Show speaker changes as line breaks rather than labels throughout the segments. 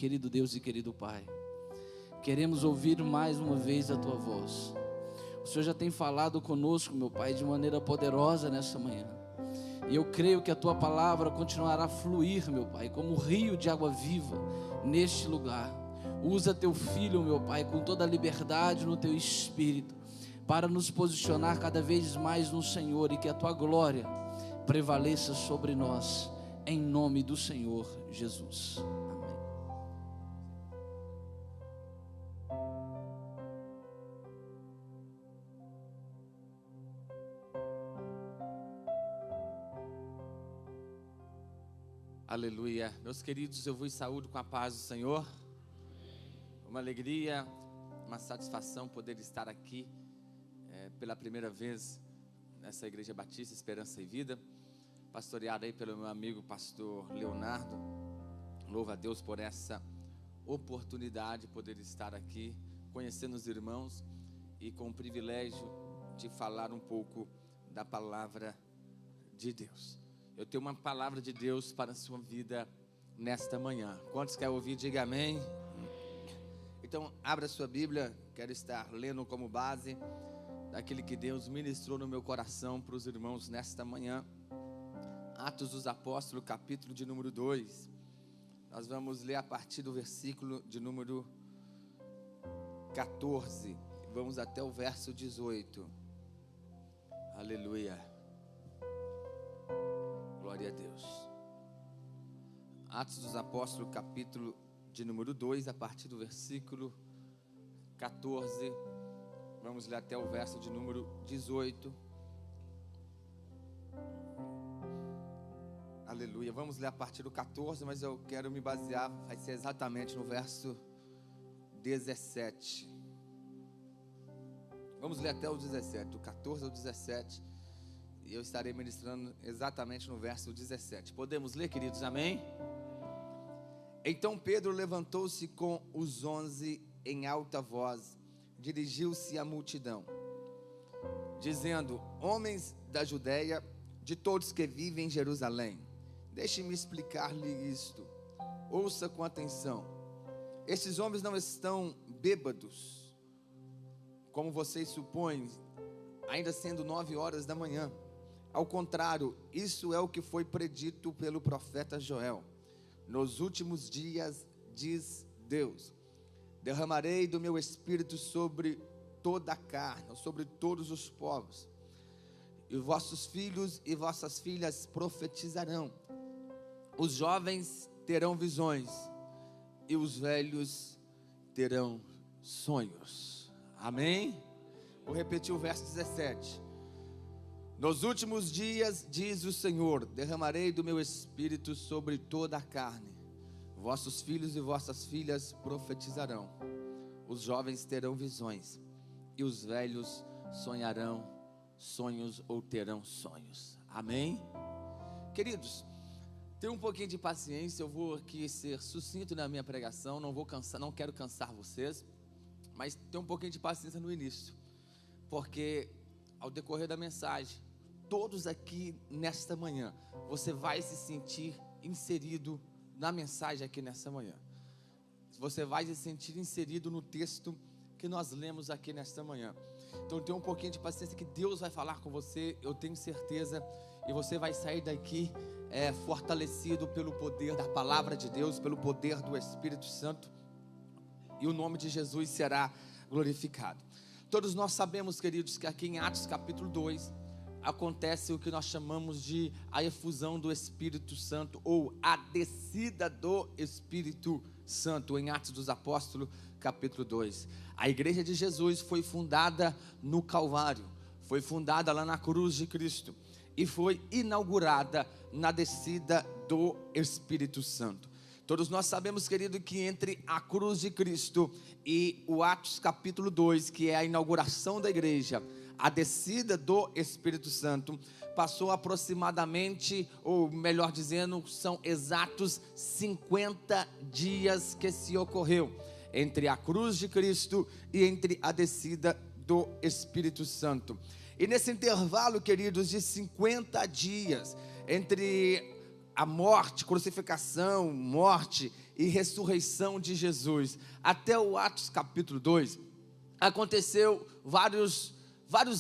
Querido Deus e querido Pai, queremos ouvir mais uma vez a Tua voz. O Senhor já tem falado conosco, meu Pai, de maneira poderosa nessa manhã. E eu creio que a Tua palavra continuará a fluir, meu Pai, como um rio de água viva neste lugar. Usa Teu Filho, meu Pai, com toda a liberdade no Teu Espírito, para nos posicionar cada vez mais no Senhor, e que a Tua glória prevaleça sobre nós, em nome do Senhor Jesus.
Aleluia. Meus queridos, eu vos saúdo com a paz do Senhor. Uma alegria, uma satisfação poder estar aqui pela primeira vez nessa Igreja Batista Esperança e Vida, pastoreada aí pelo meu amigo pastor Leonardo. Louvo a Deus por essa oportunidade de poder estar aqui, conhecendo os irmãos e com o privilégio de falar um pouco da palavra de Deus. Eu tenho uma palavra de Deus para a sua vida nesta manhã. Quantos querem ouvir, diga amém. Então, abra sua Bíblia. Quero estar lendo como base daquele que Deus ministrou no meu coração para os irmãos nesta manhã. Atos dos Apóstolos, capítulo de número 2. Nós vamos ler a partir do versículo de número 14. Vamos até o verso 18. Aleluia. Glória a Deus. Atos dos Apóstolos, capítulo de número 2, a partir do versículo 14. Vamos ler até o verso de número 18. Aleluia. Vamos ler a partir do 14, mas eu quero me basear, vai ser exatamente no verso 17. Vamos ler até o 17, do 14 ao 17. E eu estarei ministrando exatamente no verso 17. Podemos ler, queridos? Amém? Então Pedro levantou-se com os 11 em alta voz, dirigiu-se à multidão, dizendo: homens da Judeia, de todos que vivem em Jerusalém, deixe-me explicar-lhe isto. Ouça com atenção. Estes homens não estão bêbados, como vocês supõem, ainda sendo 9 horas da manhã. Ao contrário, isso é o que foi predito pelo profeta Joel. Nos últimos dias, diz Deus, derramarei do meu espírito sobre toda a carne, sobre todos os povos. E vossos filhos e vossas filhas profetizarão. Os jovens terão visões e os velhos terão sonhos. Amém? Vou repetir o verso 17. Nos últimos dias, diz o Senhor, derramarei do meu espírito sobre toda a carne. Vossos filhos e vossas filhas profetizarão. Os jovens terão visões e os velhos sonharão sonhos ou terão sonhos. Amém? Queridos, tenha um pouquinho de paciência. Eu vou aqui ser sucinto na minha pregação. Não quero cansar vocês, mas tenha um pouquinho de paciência no início, porque ao decorrer da mensagem, todos aqui nesta manhã, você vai se sentir inserido na mensagem aqui nesta manhã. Você vai se sentir inserido no texto que nós lemos aqui nesta manhã. Então tenha um pouquinho de paciência, que Deus vai falar com você, eu tenho certeza. E você vai sair daqui fortalecido pelo poder da palavra de Deus, pelo poder do Espírito Santo. E o nome de Jesus será glorificado. Todos nós sabemos, queridos, que aqui em Atos capítulo 2, acontece o que nós chamamos de a efusão do Espírito Santo, ou a descida do Espírito Santo, em Atos dos Apóstolos, capítulo 2. A igreja de Jesus foi fundada no Calvário, foi fundada lá na cruz de Cristo, e foi inaugurada na descida do Espírito Santo. Todos nós sabemos, querido, que entre a cruz de Cristo e o Atos capítulo 2, que é a inauguração da igreja, a descida do Espírito Santo, passou aproximadamente, ou melhor dizendo, são exatos 50 dias que se ocorreu entre a cruz de Cristo e entre a descida do Espírito Santo. E nesse intervalo, queridos, de 50 dias entre a morte, crucificação, morte e ressurreição de Jesus, até o Atos capítulo 2, aconteceu vários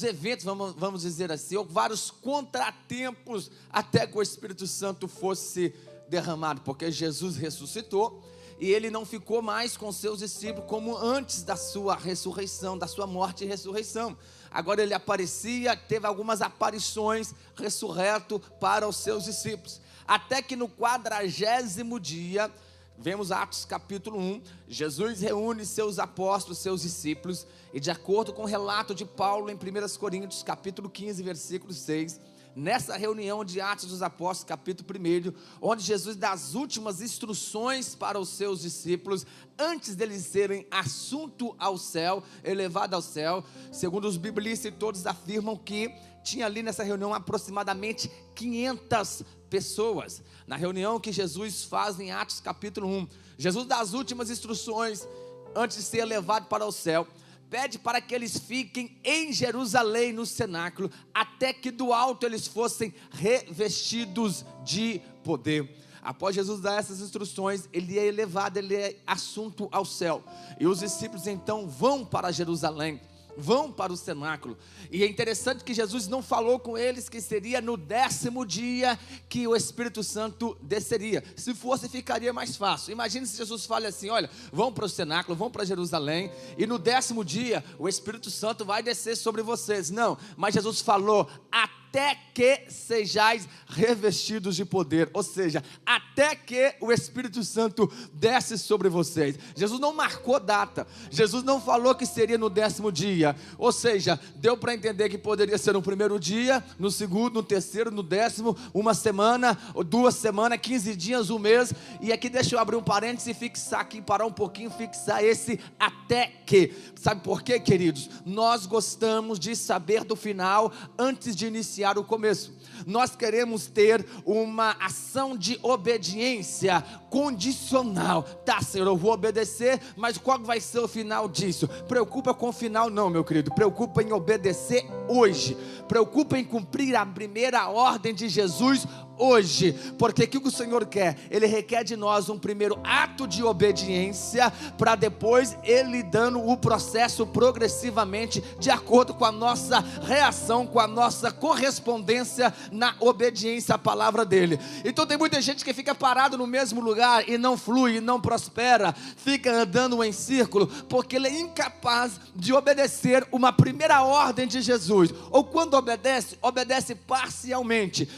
eventos, vamos dizer assim, ou vários contratempos, até que o Espírito Santo fosse derramado, porque Jesus ressuscitou, e ele não ficou mais com seus discípulos como antes da sua ressurreição, da sua morte e ressurreição. Agora ele aparecia, teve algumas aparições ressurreto para os seus discípulos, até que no 40º dia, vemos Atos capítulo 1, Jesus reúne seus apóstolos, seus discípulos, e de acordo com o relato de Paulo em 1 Coríntios capítulo 15, versículo 6, nessa reunião de Atos dos Apóstolos, capítulo 1, onde Jesus dá as últimas instruções para os seus discípulos, antes deles serem assunto ao céu, elevado ao céu, segundo os biblistas, todos afirmam que tinha ali nessa reunião aproximadamente 500 pessoas. Na reunião que Jesus faz em Atos capítulo 1, Jesus dá as últimas instruções, antes de ser elevado para o céu, pede para que eles fiquem em Jerusalém, no cenáculo, até que do alto eles fossem revestidos de poder. Após Jesus dar essas instruções, ele é elevado, ele é assunto ao céu, e os discípulos então vão para Jerusalém, vão para o cenáculo, e é interessante que Jesus não falou com eles que seria no 10º dia que o Espírito Santo desceria. Se fosse, ficaria mais fácil. Imagine se Jesus fala assim: olha, vão para o cenáculo, vão para Jerusalém, e no 10º dia o Espírito Santo vai descer sobre vocês. Não, mas Jesus falou: até que sejais revestidos de poder, ou seja, até que o Espírito Santo desce sobre vocês. Jesus não marcou data, Jesus não falou que seria no 10º dia, ou seja, deu para entender que poderia ser no 1º dia, no 2º, no 3º, no 10º, uma semana, 2 semanas, 15 dias, 1 mês, e aqui deixa eu abrir um parênteses e fixar aqui, parar um pouquinho, fixar esse até que. Sabe por quê, queridos? Nós gostamos de saber do final antes de iniciar o começo. Nós queremos ter uma ação de obediência condicional. Tá, Senhor, eu vou obedecer, mas qual vai ser o final disso? Preocupa com o final não, meu querido. Preocupa em obedecer hoje. Preocupa em cumprir a primeira ordem de Jesus hoje, porque o que o Senhor quer? Ele requer de nós um primeiro ato de obediência, para depois Ele dando o processo progressivamente, de acordo com a nossa reação, com a nossa correspondência na obediência à palavra dEle. Então tem muita gente que fica parado no mesmo lugar, e não flui, e não prospera, fica andando em círculo, porque ele é incapaz de obedecer uma primeira ordem de Jesus, ou quando obedece parcialmente,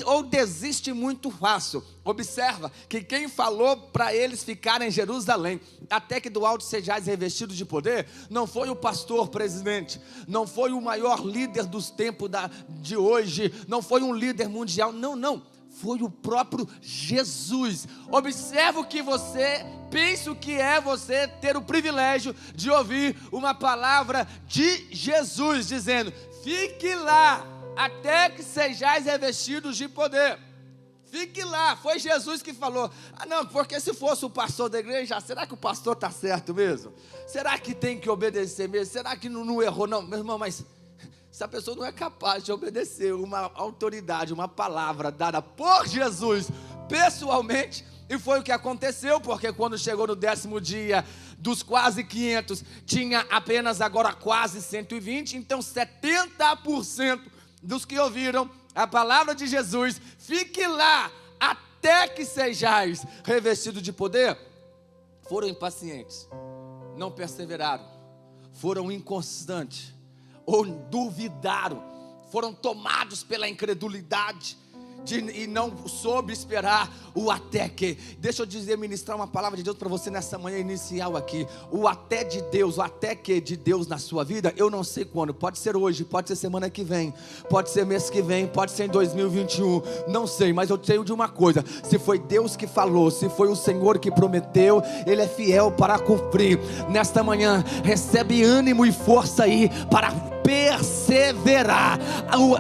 ou desiste muito fácil. Observa que quem falou para eles ficarem em Jerusalém, até que do alto sejais revestidos de poder, não foi o pastor presidente, não foi o maior líder dos tempos de hoje, não foi um líder mundial, não, foi o próprio Jesus. Observa o que você pensa, o que é você ter o privilégio de ouvir uma palavra de Jesus, dizendo: fique lá, até que sejais revestidos de poder. Fique lá, foi Jesus que falou. Não, porque se fosse o pastor da igreja, será que o pastor está certo mesmo? Será que tem que obedecer mesmo? Será que não errou? Não, meu irmão, mas se a pessoa não é capaz de obedecer uma autoridade, uma palavra dada por Jesus pessoalmente, e foi o que aconteceu, porque quando chegou no 10º dia, dos quase 500, tinha apenas agora quase 120, então 70% dos que ouviram a palavra de Jesus, fique lá até que sejais revestidos de poder, foram impacientes, não perseveraram, foram inconstantes, ou duvidaram, foram tomados pela incredulidade, e não soube esperar o até que. Deixa eu ministrar uma palavra de Deus para você nessa manhã inicial aqui. O até de Deus, o até que de Deus na sua vida, eu não sei quando, pode ser hoje, pode ser semana que vem, pode ser mês que vem, pode ser em 2021, não sei, mas eu sei de uma coisa: se foi Deus que falou, se foi o Senhor que prometeu, Ele é fiel para cumprir. Nesta manhã, recebe ânimo e força aí para perseverar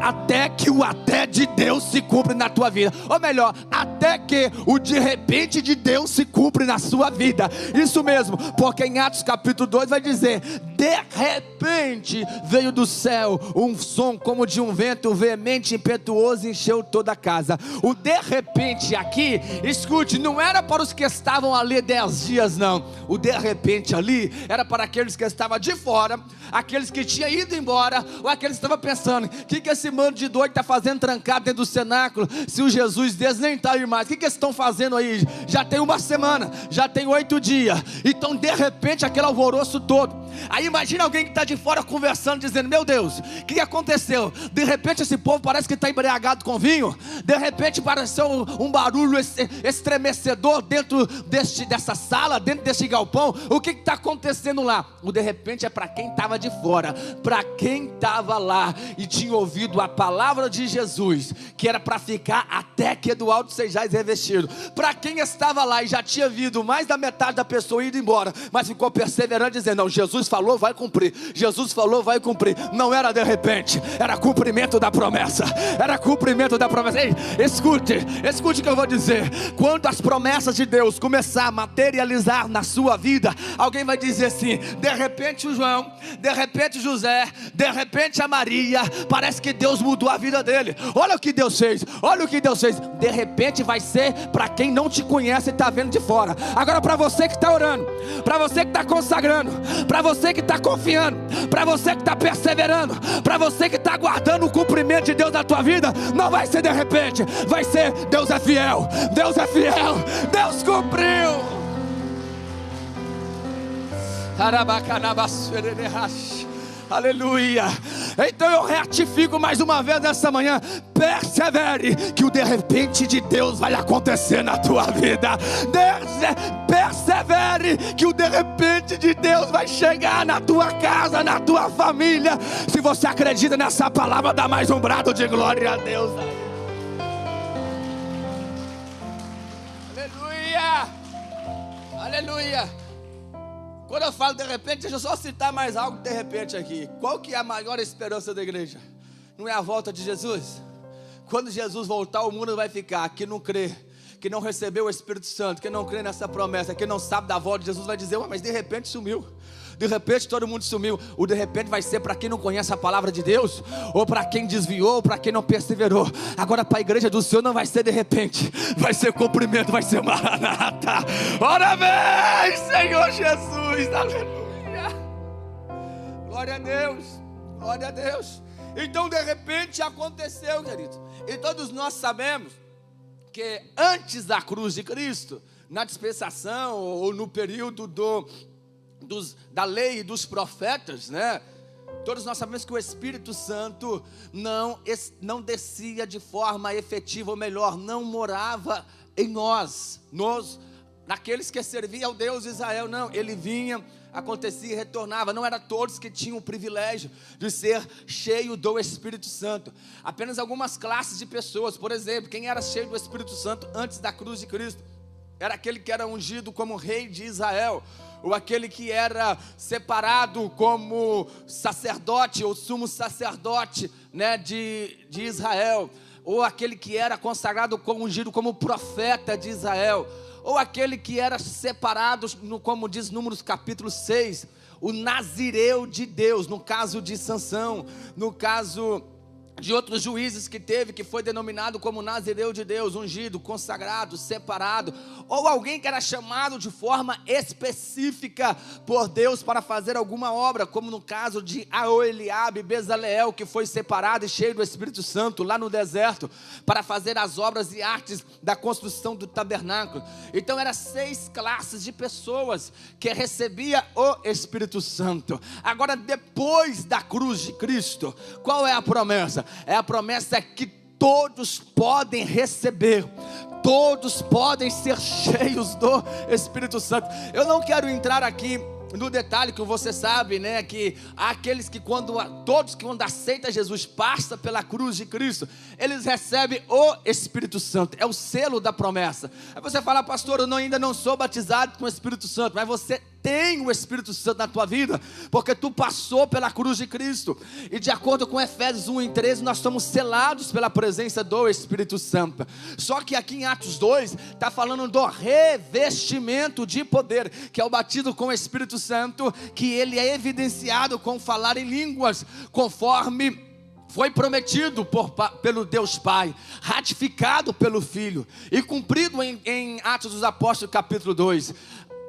até que o até de Deus se cumpre na tua vida, ou melhor, até que o de repente de Deus se cumpre na sua vida. Isso mesmo, porque em Atos capítulo 2 vai dizer: de repente veio do céu um som como de um vento veemente e impetuoso, encheu toda a casa. O de repente aqui, escute, não era para os que estavam ali 10 dias não. O de repente ali era para aqueles que estavam de fora, aqueles que tinham ido embora, ou aqueles que estavam pensando: o que esse mano de doido está fazendo trancado dentro do cenáculo, se o Jesus deles nem está aí mais? O que eles estão fazendo aí? Já tem uma semana, já tem 8 dias. Então de repente aquele alvoroço todo. Aí imagina alguém que está de fora conversando, dizendo: meu Deus, o que aconteceu? De repente esse povo parece que está embriagado com vinho. De repente pareceu um barulho estremecedor dentro dessa sala, dentro desse galpão. O que está acontecendo lá? O de repente é para quem estava de fora, para quem estava lá e tinha ouvido a palavra de Jesus, que era para ficar até que do alto sejais revestido. Para quem estava lá e já tinha visto mais da metade da pessoa indo embora, mas ficou perseverando, dizendo: não, Jesus falou, vai cumprir. Jesus falou, vai cumprir. Não era de repente, era cumprimento da promessa. Era cumprimento da promessa. Ei, escute o que eu vou dizer. Quando as promessas de Deus começar a materializar na sua vida, alguém vai dizer assim: de repente o João, de repente o José, de repente a Maria, parece que Deus mudou a vida dele. Olha o que Deus fez, olha o que Deus fez. De repente vai ser para quem não te conhece e está vendo de fora. Agora para você que está orando, para você que está consagrando, para você que está confiando, para você que está perseverando, para você que está aguardando o cumprimento de Deus na tua vida, não vai ser de repente, vai ser: Deus é fiel, Deus é fiel, Deus cumpriu. Aleluia. Então eu retifico mais uma vez nessa manhã: persevere, que o de repente de Deus vai acontecer na tua vida. Persevere, que o de repente de Deus vai chegar na tua casa, na tua família. Se você acredita nessa palavra, dá mais um brado de glória a Deus. Aleluia, aleluia. Quando eu falo de repente, deixa eu só citar mais algo de repente aqui. Qual que é a maior esperança da igreja? Não é a volta de Jesus? Quando Jesus voltar, o mundo vai ficar: que não crê, que não recebeu o Espírito Santo, que não crê nessa promessa, que não sabe da volta de Jesus, vai dizer: mas de repente sumiu. De repente todo mundo sumiu. O de repente vai ser para quem não conhece a palavra de Deus, ou para quem desviou, ou para quem não perseverou. Agora para a igreja do Senhor não vai ser de repente, vai ser cumprimento, vai ser maranata. Ora vem, Senhor Jesus, aleluia. Glória a Deus, glória a Deus. Então de repente aconteceu, querido. E todos nós sabemos que antes da cruz de Cristo, na dispensação ou no período da lei e dos profetas, né? Todos nós sabemos que o Espírito Santo não descia de forma efetiva, ou melhor, não morava em nós, naqueles que serviam ao Deus de Israel. Não, ele vinha, acontecia e retornava. Não era todos que tinham o privilégio de ser cheio do Espírito Santo. Apenas algumas classes de pessoas. Por exemplo, quem era cheio do Espírito Santo antes da cruz de Cristo era aquele que era ungido como rei de Israel, ou aquele que era separado como sacerdote ou sumo sacerdote, né, de Israel, ou aquele que era consagrado como ungido como profeta de Israel, ou aquele que era separado, como diz Números capítulo 6, o nazireu de Deus, no caso de Sansão, no caso de outros juízes que foi denominado como nazireu de Deus, ungido, consagrado, separado, ou alguém que era chamado de forma específica por Deus para fazer alguma obra, como no caso de Aholiabe, Bezaleel, que foi separado e cheio do Espírito Santo lá no deserto, para fazer as obras e artes da construção do tabernáculo. Então eram 6 classes de pessoas que recebia o Espírito Santo. Agora, depois da cruz de Cristo, qual é a promessa? A promessa é que todos podem receber, todos podem ser cheios do Espírito Santo. Eu não quero entrar aqui no detalhe, que você sabe, né, que há aqueles que todos que quando aceitam Jesus, passa pela cruz de Cristo, eles recebem o Espírito Santo, é o selo da promessa. Aí você fala: pastor, eu ainda não sou batizado com o Espírito Santo, mas você tem o Espírito Santo na tua vida, porque tu passou pela cruz de Cristo. E de acordo com Efésios 1:13, nós somos selados pela presença do Espírito Santo. Só que aqui em Atos 2, está falando do revestimento de poder, que é o batismo com o Espírito Santo, que ele é evidenciado com falar em línguas, conforme foi prometido pelo Deus Pai, ratificado pelo Filho e cumprido em Atos dos Apóstolos capítulo 2.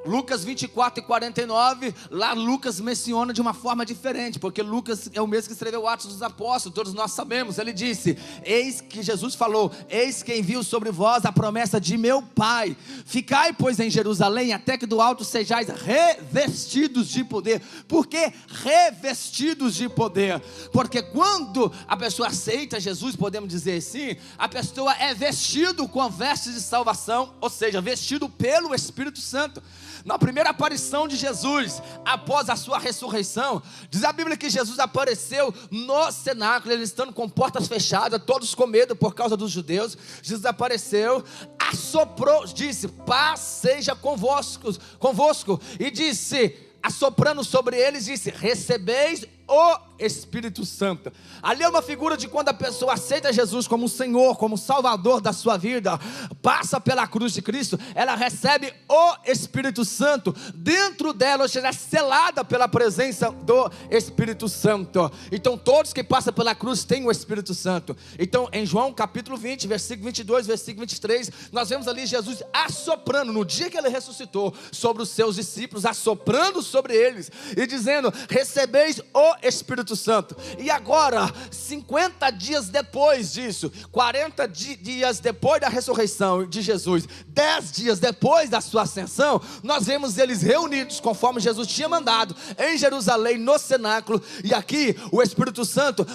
Lucas 24:49, lá Lucas menciona de uma forma diferente, porque Lucas é o mesmo que escreveu Atos dos Apóstolos, todos nós sabemos. Ele disse, eis que Jesus falou, eis que envio sobre vós a promessa de meu Pai, ficai pois em Jerusalém, até que do alto sejais revestidos de poder. Por que revestidos de poder? Porque quando a pessoa aceita Jesus, podemos dizer assim, a pessoa é vestido com vestes de salvação, ou seja, vestido pelo Espírito Santo. Na primeira aparição de Jesus, após a sua ressurreição, diz a Bíblia que Jesus apareceu no cenáculo, ele estando com portas fechadas, todos com medo por causa dos judeus. Jesus apareceu, assoprou, disse, paz seja convosco, e disse, assoprando sobre eles, disse, recebeis o Espírito Santo. Ali é uma figura de quando a pessoa aceita Jesus como Senhor, como Salvador da sua vida, passa pela cruz de Cristo, ela recebe o Espírito Santo dentro dela, ou seja, é selada pela presença do Espírito Santo. Então todos que passam pela cruz têm o Espírito Santo. Então em João capítulo 20, versículo 22, versículo 23, nós vemos ali Jesus assoprando, no dia que ele ressuscitou, sobre os seus discípulos, assoprando sobre eles e dizendo, recebeis o Espírito Santo. E agora, 50 dias depois disso, 40 dias depois da ressurreição de Jesus, 10 dias depois da sua ascensão, nós vemos eles reunidos, conforme Jesus tinha mandado, em Jerusalém, no cenáculo. E aqui, o Espírito Santo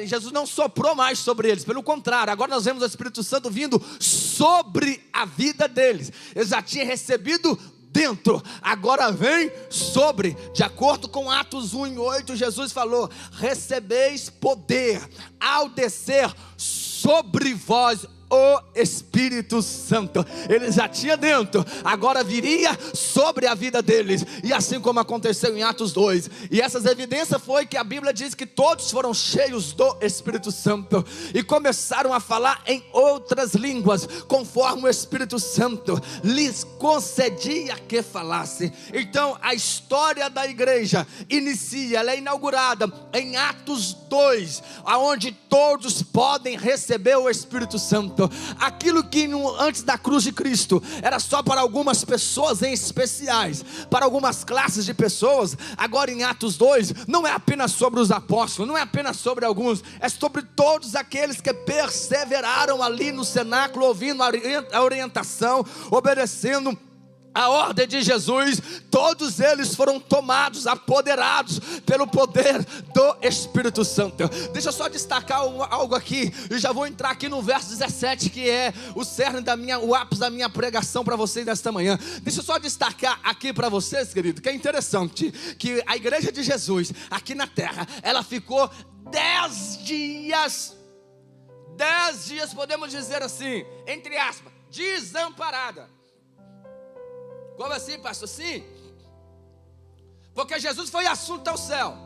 Jesus não soprou mais sobre eles, pelo contrário, agora nós vemos o Espírito Santo vindo sobre a vida deles. Eles já tinham recebido dentro, agora vem sobre. De acordo com Atos 1:8, Jesus falou, recebeis poder ao descer sobre vós o Espírito Santo. Ele já tinha dentro, agora viria sobre a vida deles. E assim como aconteceu em Atos 2, e essas evidências foi que a Bíblia diz que todos foram cheios do Espírito Santo e começaram a falar em outras línguas, conforme o Espírito Santo lhes concedia que falasse. Então a história da igreja inicia, ela é inaugurada em Atos 2, aonde todos podem receber o Espírito Santo. Aquilo que antes da cruz de Cristo era só para algumas pessoas em especiais, para algumas classes de pessoas, agora em Atos 2, não é apenas sobre os apóstolos, não é apenas sobre alguns, é sobre todos aqueles que perseveraram ali no cenáculo, ouvindo a orientação, obedecendo a ordem de Jesus. Todos eles foram tomados, apoderados pelo poder do Espírito Santo. Deixa eu só destacar algo aqui, e já vou entrar aqui no verso 17, que é o cerne o ápice da minha pregação para vocês nesta manhã. Deixa eu só destacar aqui para vocês, querido, que é interessante, que a igreja de Jesus, aqui na terra, ela ficou 10 dias, podemos dizer assim, entre aspas, desamparada. Como assim, pastor? Sim, porque Jesus foi assunto ao céu,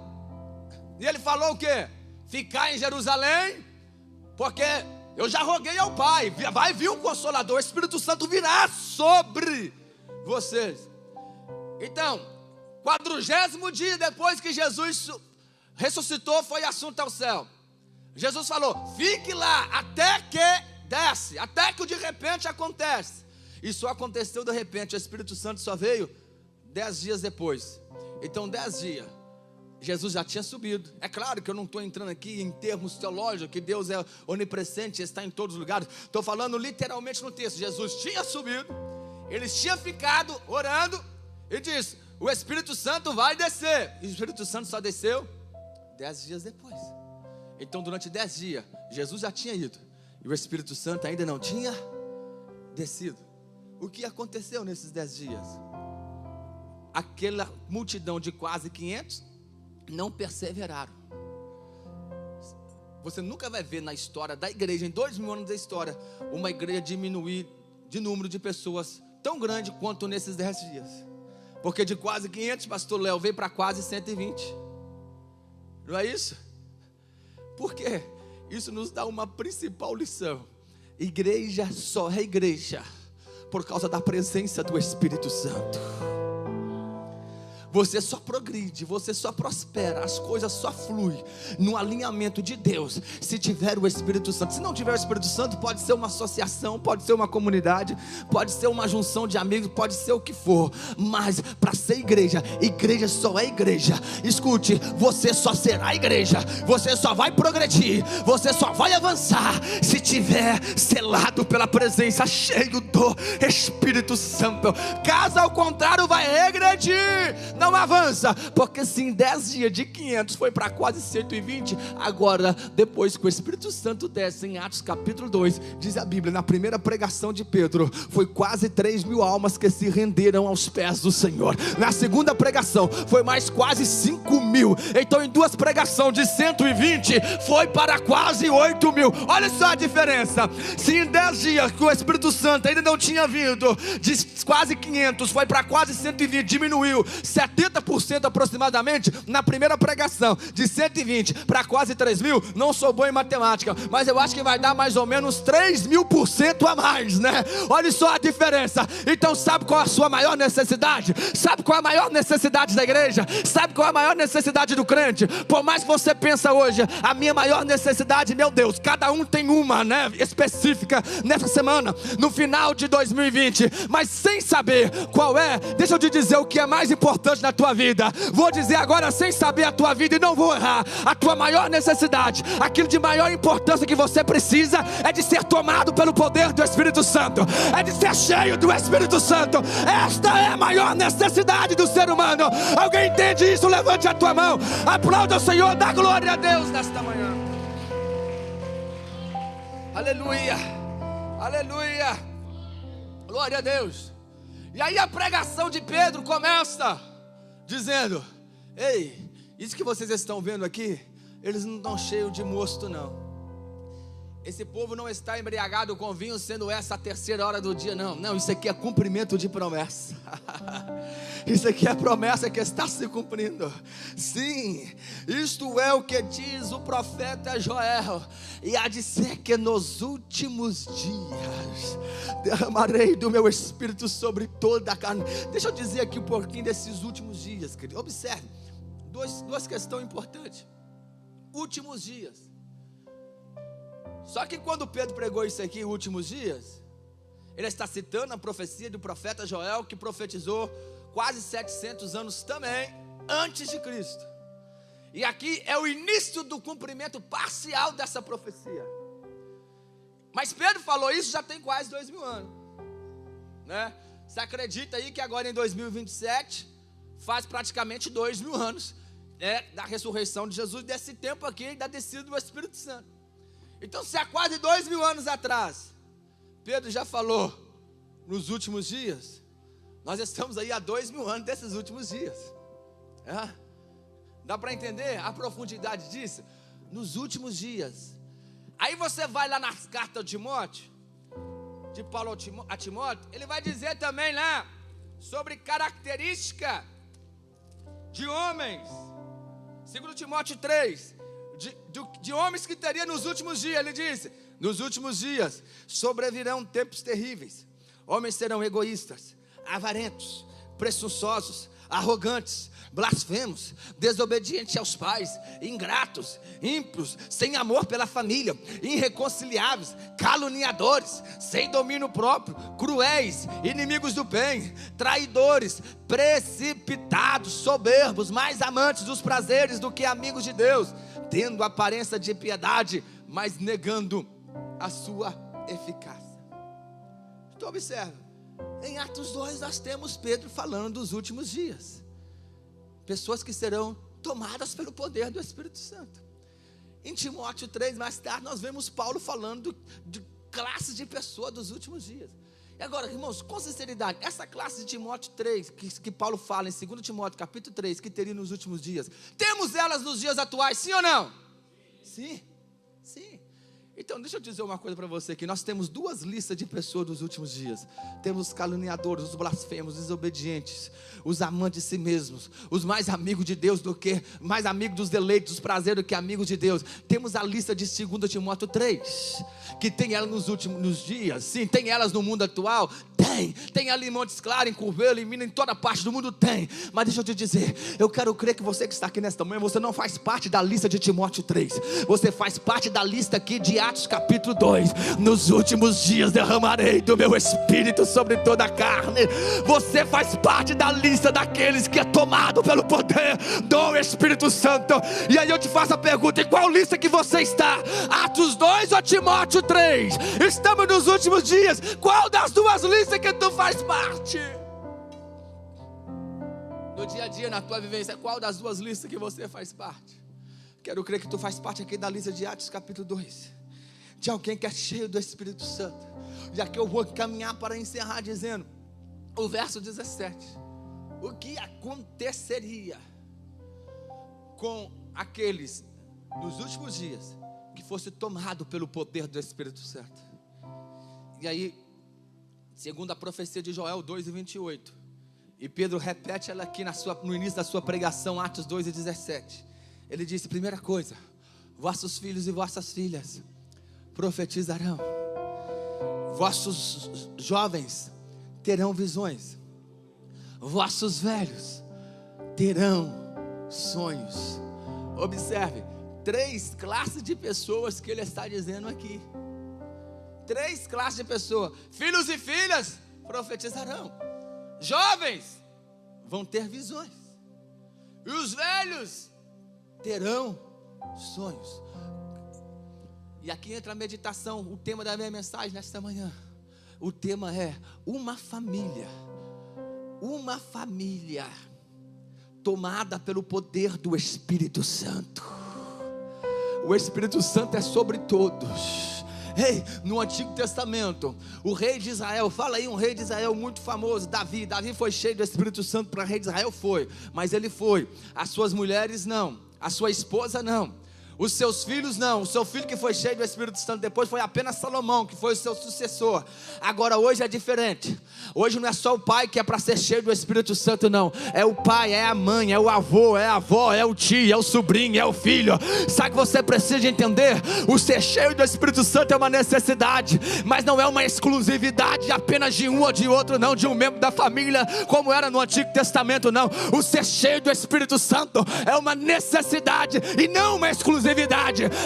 e ele falou o quê? Ficar em Jerusalém, porque eu já roguei ao Pai, vai vir um Consolador, o Espírito Santo virá sobre vocês. Então, 40º dia depois que Jesus ressuscitou, foi assunto ao céu. Jesus falou, fique lá até que desce, até que o de repente acontece. E só aconteceu de repente, o Espírito Santo só veio 10 dias depois. Então 10 dias, Jesus já tinha subido. É claro que eu não estou entrando aqui em termos teológicos, que Deus é onipresente, está em todos os lugares. Estou falando literalmente no texto. Jesus tinha subido, eles tinham ficado orando, e disse, o Espírito Santo vai descer. E o Espírito Santo só desceu 10 dias depois. Então durante 10 dias, Jesus já tinha ido, e o Espírito Santo ainda não tinha descido. O que aconteceu nesses 10 dias? Aquela multidão de quase 500 não perseveraram. Você nunca vai ver na história da igreja, em 2000 anos da história, uma igreja diminuir de número de pessoas tão grande quanto nesses 10 dias. Porque de quase 500, pastor Léo, veio para quase 120. Não é isso? Por quê? Isso nos dá uma principal lição. Igreja só é igreja por causa da presença do Espírito Santo. Você só progride, você só prospera, as coisas só fluem no alinhamento de Deus se tiver o Espírito Santo. Se não tiver o Espírito Santo, pode ser uma associação, pode ser uma comunidade, pode ser uma junção de amigos, pode ser o que for, mas para ser igreja, igreja só é igreja. Escute, você só será igreja, você só vai progredir, você só vai avançar se tiver selado pela presença, cheio do Espírito Santo. Caso ao contrário, vai regredir, não avança, porque se em 10 dias de 500 foi para quase 120, agora depois que o Espírito Santo desce, em Atos capítulo 2, diz a Bíblia, na primeira pregação de Pedro, foi quase 3.000 almas que se renderam aos pés do Senhor. Na segunda pregação, foi mais quase 5.000, então em 2 pregações de 120, foi para quase 8.000, olha só a diferença. Se em 10 dias que o Espírito Santo ainda não tinha vindo, de quase 500, foi para quase 120, diminuiu 70% aproximadamente na primeira pregação, de 120 para quase 3.000, não sou bom em matemática, mas eu acho que vai dar mais ou menos 3.000% a mais, né? Olha só a diferença. Então sabe qual é a sua maior necessidade? Sabe qual é a maior necessidade da igreja? Sabe qual é a maior necessidade do crente? Por mais que você pensa hoje, a minha maior necessidade, meu Deus, cada um tem uma, né, específica nessa semana, no final de 2020, mas sem saber qual é, deixa eu te dizer o que é mais importante na tua vida. Vou dizer agora sem saber a tua vida e não vou errar. A tua maior necessidade, aquilo de maior importância que você precisa, é de ser tomado pelo poder do Espírito Santo, é de ser cheio do Espírito Santo. Esta é a maior necessidade do ser humano. Alguém entende isso? Levante a tua mão, aplauda o Senhor, dá glória a Deus nesta manhã. Aleluia, aleluia, glória a Deus. E aí a pregação de Pedro começa dizendo: ei, isso que vocês estão vendo aqui, eles não estão cheios de mosto não. Esse povo não está embriagado com vinho, sendo essa a 3ª hora do dia, não. Não, isso aqui é cumprimento de promessa. Isso aqui é a promessa que está se cumprindo. Sim, isto é o que diz o profeta Joel. E há de ser que nos últimos dias derramarei do meu Espírito sobre toda a carne. Deixa eu dizer aqui um pouquinho desses últimos dias, querido. Observe, duas questões importantes. Últimos dias. Só que quando Pedro pregou isso aqui, últimos dias, ele está citando a profecia do profeta Joel, que profetizou quase 700 anos também antes de Cristo. E aqui é o início do cumprimento parcial dessa profecia. Mas Pedro falou isso já tem quase 2.000 anos, né? Você acredita aí que agora em 2027 faz praticamente 2.000 anos, né, da ressurreição de Jesus, desse tempo aqui, da descida do Espírito Santo. Então, se há quase 2.000 anos atrás Pedro já falou nos últimos dias, nós estamos aí há 2.000 anos desses últimos dias. Dá para entender a profundidade disso? Nos últimos dias. Aí você vai lá nas cartas de Timóteo, de Paulo a Timóteo, ele vai dizer também lá sobre característica de homens. 2 Timóteo 3, de homens que teria nos últimos dias. Ele diz: nos últimos dias sobrevirão tempos terríveis. Homens serão egoístas, avarentos, presunçosos, arrogantes, blasfemos, desobedientes aos pais, ingratos, ímpios, sem amor pela família, irreconciliáveis, caluniadores, sem domínio próprio, cruéis, inimigos do bem, traidores, precipitados, soberbos, mais amantes dos prazeres do que amigos de Deus, tendo aparência de piedade, mas negando a sua eficácia. Então observa, em Atos 2 nós temos Pedro falando dos últimos dias. Pessoas que serão tomadas pelo poder do Espírito Santo. Em Timóteo 3, mais tarde, nós vemos Paulo falando de classes de pessoas dos últimos dias. E agora, irmãos, com sinceridade, essa classe de Timóteo 3, que Paulo fala em 2 Timóteo capítulo 3, que teria nos últimos dias, temos elas nos dias atuais, sim ou não? Sim, sim. Então deixa eu dizer uma coisa para você, que nós temos duas listas de pessoas dos últimos dias. Temos os caluniadores, os blasfemos, os desobedientes, os amantes de si mesmos, os mais amigos de Deus do que, mais amigos dos deleitos, dos prazeres do que amigos de Deus. Temos a lista de 2 Timóteo 3, que tem ela nos últimos dias. Sim, tem elas no mundo atual? Tem ali em Montes Claros, em Curvelo, em Minas, em toda parte do mundo tem. Mas deixa eu te dizer, eu quero crer que você que está aqui nesta manhã, você não faz parte da lista de Timóteo 3, você faz parte da lista aqui de Atos capítulo 2, nos últimos dias derramarei do meu Espírito sobre toda a carne. Você faz parte da lista daqueles que é tomado pelo poder do Espírito Santo. E aí eu te faço a pergunta, em qual lista que você está? Atos 2 ou Timóteo 3? Estamos nos últimos dias, qual das duas listas que tu faz parte? No dia a dia, na tua vivência, qual das duas listas que você faz parte? Quero crer que tu faz parte aqui da lista de Atos capítulo 2, de alguém que é cheio do Espírito Santo. Já que eu vou caminhar para encerrar dizendo, o verso 17, o que aconteceria com aqueles nos últimos dias que fosse tomado pelo poder do Espírito Santo? E aí, segundo a profecia de Joel 2:28, e Pedro repete ela aqui no início da sua pregação, Atos 2:17, ele disse, primeira coisa, vossos filhos e vossas filhas profetizarão, vossos jovens terão visões, vossos velhos terão sonhos. Observe, 3 classes de pessoas que ele está dizendo aqui. 3 classes de pessoas. Filhos e filhas profetizarão, jovens vão ter visões, e os velhos terão sonhos. E aqui entra a meditação, o tema da minha mensagem nesta manhã. O tema é uma família tomada pelo poder do Espírito Santo. O Espírito Santo é sobre todos. Ei, no Antigo Testamento, o rei de Israel, fala aí um rei de Israel muito famoso, Davi foi cheio do Espírito Santo para rei de Israel? Foi, mas ele foi, as suas mulheres não, a sua esposa não, os seus filhos não. O seu filho que foi cheio do Espírito Santo depois foi apenas Salomão, que foi o seu sucessor. Agora hoje é diferente. Hoje não é só o pai que é para ser cheio do Espírito Santo, não. É o pai, é a mãe, é o avô, é a avó, é o tio, é o sobrinho, é o filho. Sabe que você precisa de entender? O ser cheio do Espírito Santo é uma necessidade, mas não é uma exclusividade apenas de um ou de outro, não, de um membro da família, como era no Antigo Testamento, não. O ser cheio do Espírito Santo é uma necessidade e não uma exclusividade.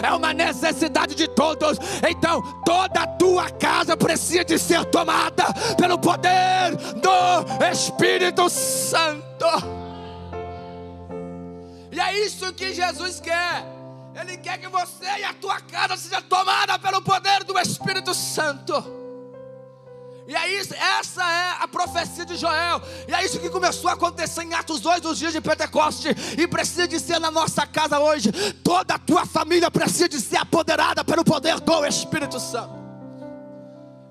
É uma necessidade de todos. Então toda a tua casa precisa de ser tomada pelo poder do Espírito Santo. E é isso que Jesus quer. Ele quer que você e a tua casa seja tomada pelo poder do Espírito Santo. E é isso, essa é a profecia de Joel. E é isso que começou a acontecer em Atos 2, nos dias de Pentecoste. E precisa de ser na nossa casa hoje. Toda a tua família precisa de ser apoderada pelo poder do Espírito Santo.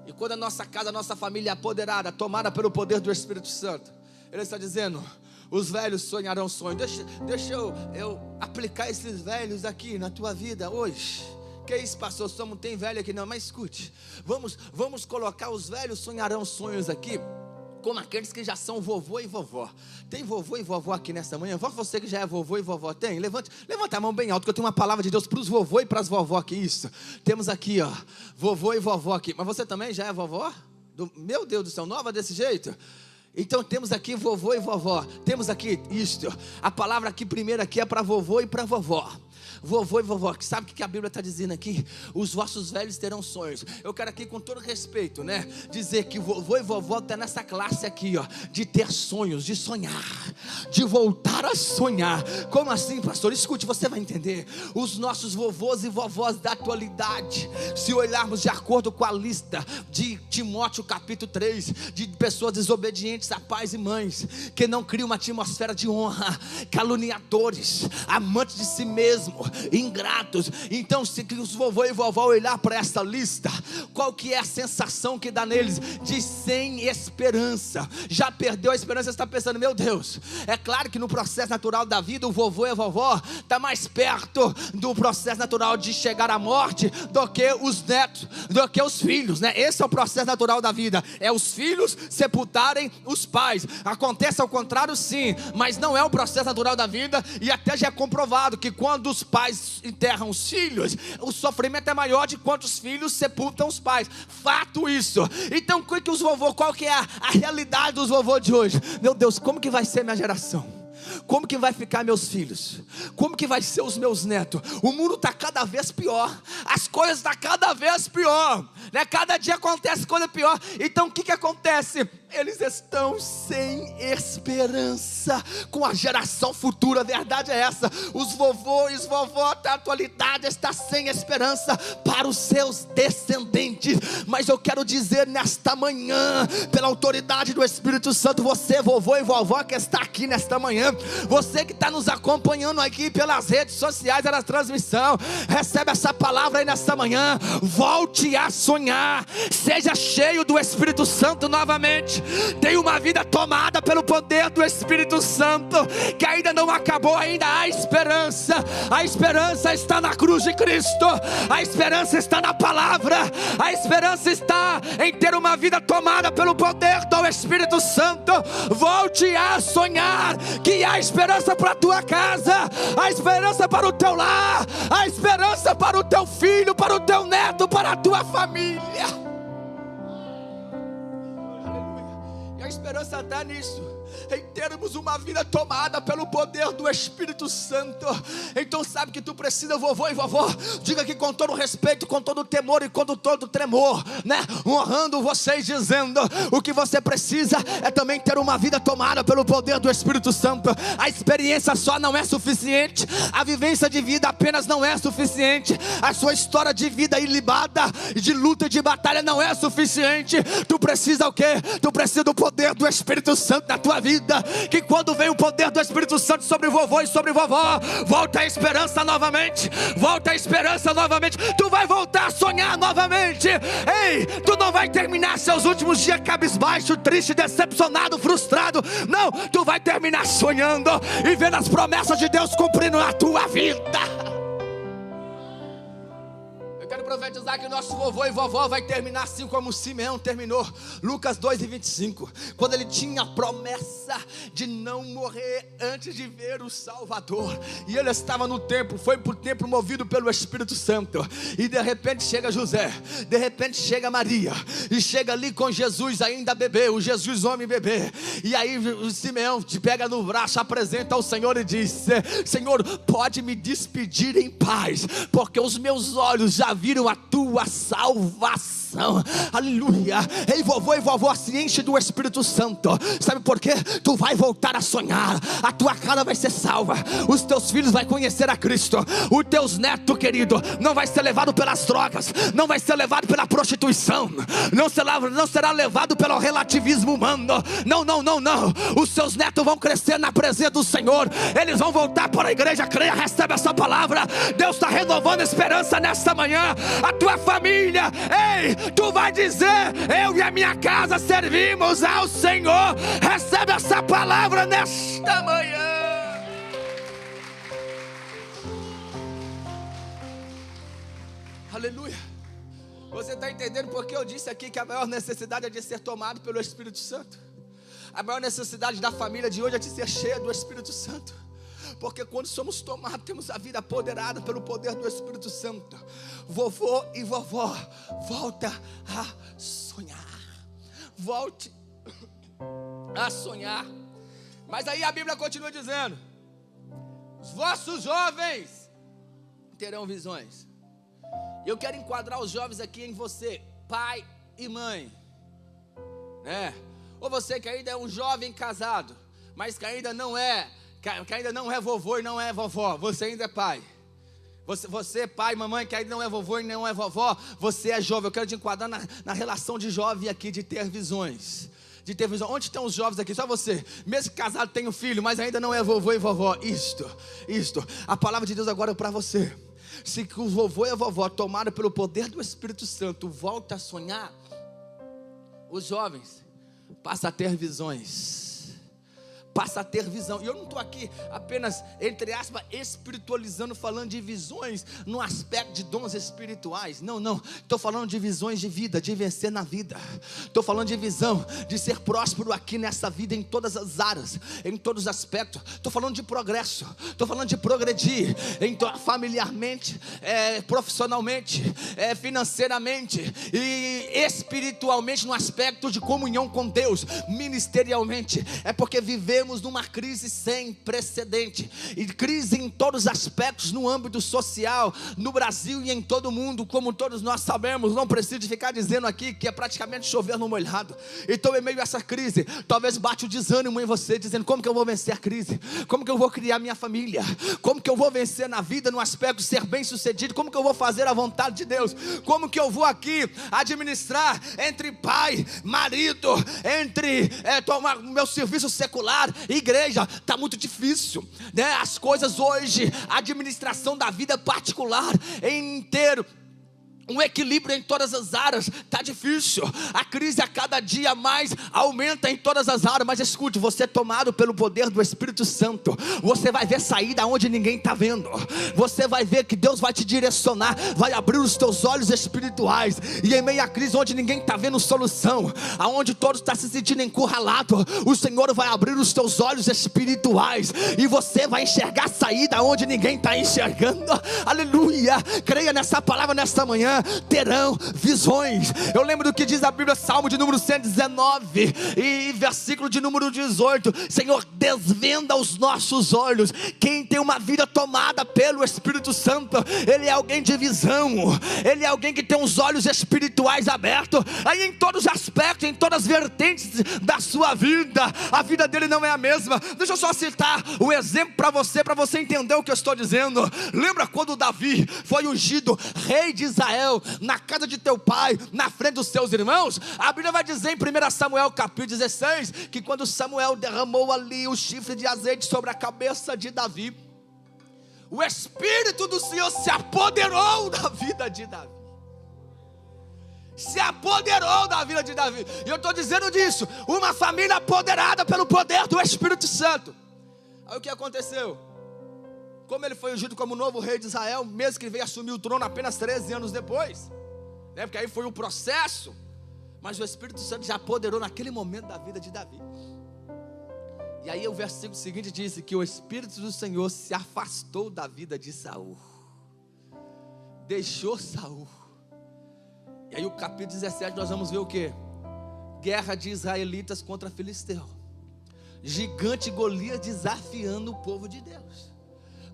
E quando a nossa casa, a nossa família é apoderada, tomada pelo poder do Espírito Santo, ele está dizendo, os velhos sonharão sonhos. Deixa eu aplicar esses velhos aqui na tua vida hoje. Que isso, pastor? Não tem velho aqui não, mas escute, vamos colocar os velhos sonharão sonhos aqui, como aqueles que já são vovô e vovó. Tem vovô e vovó aqui nessa manhã? Você que já é vovô e vovó, tem? Levanta a mão bem alto, que eu tenho uma palavra de Deus para os vovô e para as vovó aqui. Isso, temos aqui, ó, vovô e vovó aqui. Mas você também já é vovó? Meu Deus do céu, nova desse jeito? Então temos aqui vovô e vovó. Temos aqui isto. A palavra aqui primeiro aqui é para vovô e para vovó. Vovô e vovó, sabe o que a Bíblia está dizendo aqui? Os vossos velhos terão sonhos. Eu quero aqui com todo respeito, né, dizer que vovô e vovó está nessa classe aqui, ó, de ter sonhos, de sonhar, de voltar a sonhar. Como assim, pastor? Escute, você vai entender. Os nossos vovôs e vovós da atualidade, se olharmos de acordo com a lista de Timóteo capítulo 3, de pessoas desobedientes a pais e mães, que não criam uma atmosfera de honra, caluniadores, amantes de si mesmo, ingratos. Então, se os vovô e vovó olhar para essa lista, qual que é a sensação que dá neles? De sem esperança. Já perdeu a esperança, está pensando, meu Deus, é claro que no processo natural da vida, o vovô e a vovó está mais perto do processo natural de chegar à morte do que os netos, do que os filhos, né? Esse é o processo natural da vida, é os filhos sepultarem os pais. Acontece ao contrário, sim, mas não é o processo natural da vida, e até já é comprovado que quando os pais enterram os filhos, o sofrimento é maior de quanto os filhos sepultam os pais. Fato isso. Então, qual que é a realidade dos vovôs de hoje? Meu Deus, como que vai ser minha geração? Como que vai ficar meus filhos? Como que vai ser os meus netos? O mundo está cada vez pior, as coisas estão cada vez pior, né? Cada dia acontece coisa pior. Então o que acontece? Eles estão sem esperança com a geração futura. A verdade é essa: os vovôs e vovó da atualidade está sem esperança para os seus descendentes. Mas eu quero dizer nesta manhã, pela autoridade do Espírito Santo, você vovô e vovó que está aqui nesta manhã, você que está nos acompanhando aqui pelas redes sociais, na transmissão, recebe essa palavra aí nesta manhã. Volte a sonhar, seja cheio do Espírito Santo novamente. Tem uma vida tomada pelo poder do Espírito Santo, que ainda não acabou, ainda há esperança. A esperança está na cruz de Cristo, a esperança está na palavra, a esperança está em ter uma vida tomada pelo poder do Espírito Santo. Volte a sonhar, que há esperança para a tua casa, há esperança para o teu lar, há esperança para o teu filho, para o teu neto, para a tua família. A esperança está nisso, em termos uma vida tomada pelo poder do Espírito Santo. Então sabe que tu precisa, vovô e vovó, diga aqui com todo respeito, com todo temor e com todo tremor, né? Honrando vocês, dizendo: o que você precisa é também ter uma vida tomada pelo poder do Espírito Santo. A experiência só não é suficiente, a vivência de vida apenas não é suficiente, a sua história de vida ilibada, de luta e de batalha não é suficiente. Tu precisa o quê? Tu precisa do poder do Espírito Santo na tua vida, que quando vem o poder do Espírito Santo sobre o vovô e sobre vovó, volta a esperança novamente, volta a esperança novamente. Tu vai voltar a sonhar novamente. Ei, tu não vai terminar seus últimos dias cabisbaixo, triste, decepcionado, frustrado. Não, tu vai terminar sonhando e vendo as promessas de Deus cumprindo na tua vida. Quero profetizar que o nosso vovô e vovó vai terminar assim como Simeão terminou. Lucas 2:25, quando ele tinha a promessa de não morrer antes de ver o Salvador, e ele estava no templo, foi para o templo movido pelo Espírito Santo, e de repente chega José, de repente chega Maria, e chega ali com Jesus ainda bebê, o Jesus homem bebê, e aí o Simeão te pega no braço, apresenta ao Senhor e diz: Senhor, pode me despedir em paz, porque os meus olhos já viram a tua salvação. Aleluia. Ei, vovô e vovó, se enche do Espírito Santo. Sabe por quê? Tu vai voltar a sonhar, a tua casa vai ser salva, os teus filhos vão conhecer a Cristo, os teus netos, querido, não vai ser levado pelas drogas, não vai ser levado pela prostituição, não será levado pelo relativismo humano. Não. Os seus netos vão crescer na presença do Senhor, eles vão voltar para a igreja. Creia, recebe essa palavra. Deus está renovando a esperança nesta manhã. A tua família, ei, tu vai dizer: eu e a minha casa servimos ao Senhor. Recebe essa palavra nesta manhã. Aleluia. Você está entendendo porque eu disse aqui que a maior necessidade é de ser tomado pelo Espírito Santo? A maior necessidade da família de hoje é de ser cheia do Espírito Santo. Porque quando somos tomados, temos a vida apoderada pelo poder do Espírito Santo. Vovô e vovó, volta a sonhar. Volte a sonhar. Mas aí a Bíblia continua dizendo: os vossos jovens terão visões. Eu quero enquadrar os jovens aqui em você, pai e mãe, né? Ou você que ainda é um jovem casado, mas que ainda não é vovô e não é vovó, você ainda é pai. Você pai, mamãe, que ainda não é vovô e não é vovó, você é jovem. Eu quero te enquadrar na relação de jovem aqui, de ter visões. Onde estão os jovens aqui? Só você, mesmo que casado, tem um filho, mas ainda não é vovô e vovó. Isto, a palavra de Deus agora é para você. Se o vovô e a vovó, tomaram pelo poder do Espírito Santo, volta a sonhar, os jovens passam a ter visões, passa a ter visão. E eu não estou aqui apenas, entre aspas, espiritualizando, falando de visões no aspecto de dons espirituais. Não, estou falando de visões de vida, de vencer na vida. Estou falando de visão, de ser próspero aqui nessa vida, em todas as áreas, em todos os aspectos. Estou falando de progresso, estou falando de progredir, familiarmente, profissionalmente, financeiramente e espiritualmente, no aspecto de comunhão com Deus, ministerialmente. É porque vivemos numa crise sem precedente, e crise em todos os aspectos, no âmbito social, no Brasil e em todo o mundo, como todos nós sabemos. Não preciso ficar dizendo aqui que é praticamente chover no molhado. Então, em meio a essa crise, talvez bate o desânimo em você, dizendo: como que eu vou vencer a crise? Como que eu vou criar minha família? Como que eu vou vencer na vida, no aspecto de ser bem sucedido? Como que eu vou fazer a vontade de Deus? Como que eu vou aqui administrar entre pai, marido, entre tomar meu serviço secular e igreja? Está muito difícil, né? As coisas hoje, a administração da vida particular inteiro, um equilíbrio em todas as áreas, está difícil. A crise a cada dia mais aumenta em todas as áreas. Mas escute, você é tomado pelo poder do Espírito Santo, você vai ver saída onde ninguém está vendo. Você vai ver que Deus vai te direcionar, vai abrir os teus olhos espirituais. E em meio à crise onde ninguém está vendo solução, aonde todos estão se sentindo encurralado, o Senhor vai abrir os teus olhos espirituais, e você vai enxergar saída onde ninguém está enxergando. Aleluia. Creia nessa palavra nesta manhã. Terão visões. Eu lembro do que diz a Bíblia, Salmo de número 119 e versículo de número 18: Senhor, desvenda os nossos olhos. Quem tem uma vida tomada pelo Espírito Santo, ele é alguém de visão, ele é alguém que tem os olhos espirituais abertos, aí em todos os aspectos, em todas as vertentes da sua vida. A vida dele não é a mesma. Deixa eu só citar um exemplo para você entender o que eu estou dizendo. Lembra quando Davi foi ungido rei de Israel, na casa de teu pai, na frente dos seus irmãos? A Bíblia vai dizer em 1 Samuel capítulo 16, que quando Samuel derramou ali o chifre de azeite sobre a cabeça de Davi, o Espírito do Senhor se apoderou da vida de Davi. Se apoderou da vida de Davi. E eu estou dizendo disso, uma família apoderada pelo poder do Espírito Santo. Aí o que aconteceu? Como ele foi ungido como novo rei de Israel, mesmo que ele veio assumir o trono apenas 13 anos depois, né? Porque aí foi o processo, mas o Espírito Santo já apoderou naquele momento da vida de Davi. E aí o versículo seguinte diz que o Espírito do Senhor se afastou da vida de Saul, deixou Saul. E aí o capítulo 17 nós vamos ver o que? Guerra de israelitas contra filisteu, gigante Golias desafiando o povo de Deus.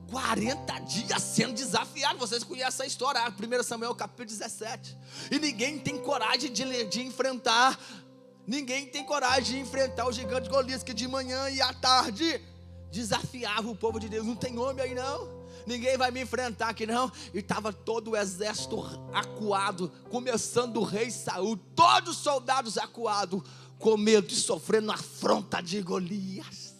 40 dias sendo desafiado. Vocês conhecem a história, 1 Samuel capítulo 17. E ninguém tem coragem de enfrentar. Ninguém tem coragem de enfrentar o gigante Golias, que de manhã e à tarde desafiava o povo de Deus. Não tem homem aí não? Ninguém vai me enfrentar aqui não. E estava todo o exército acuado, começando o rei Saul, todos os soldados acuados, com medo de sofrendo a afronta de Golias,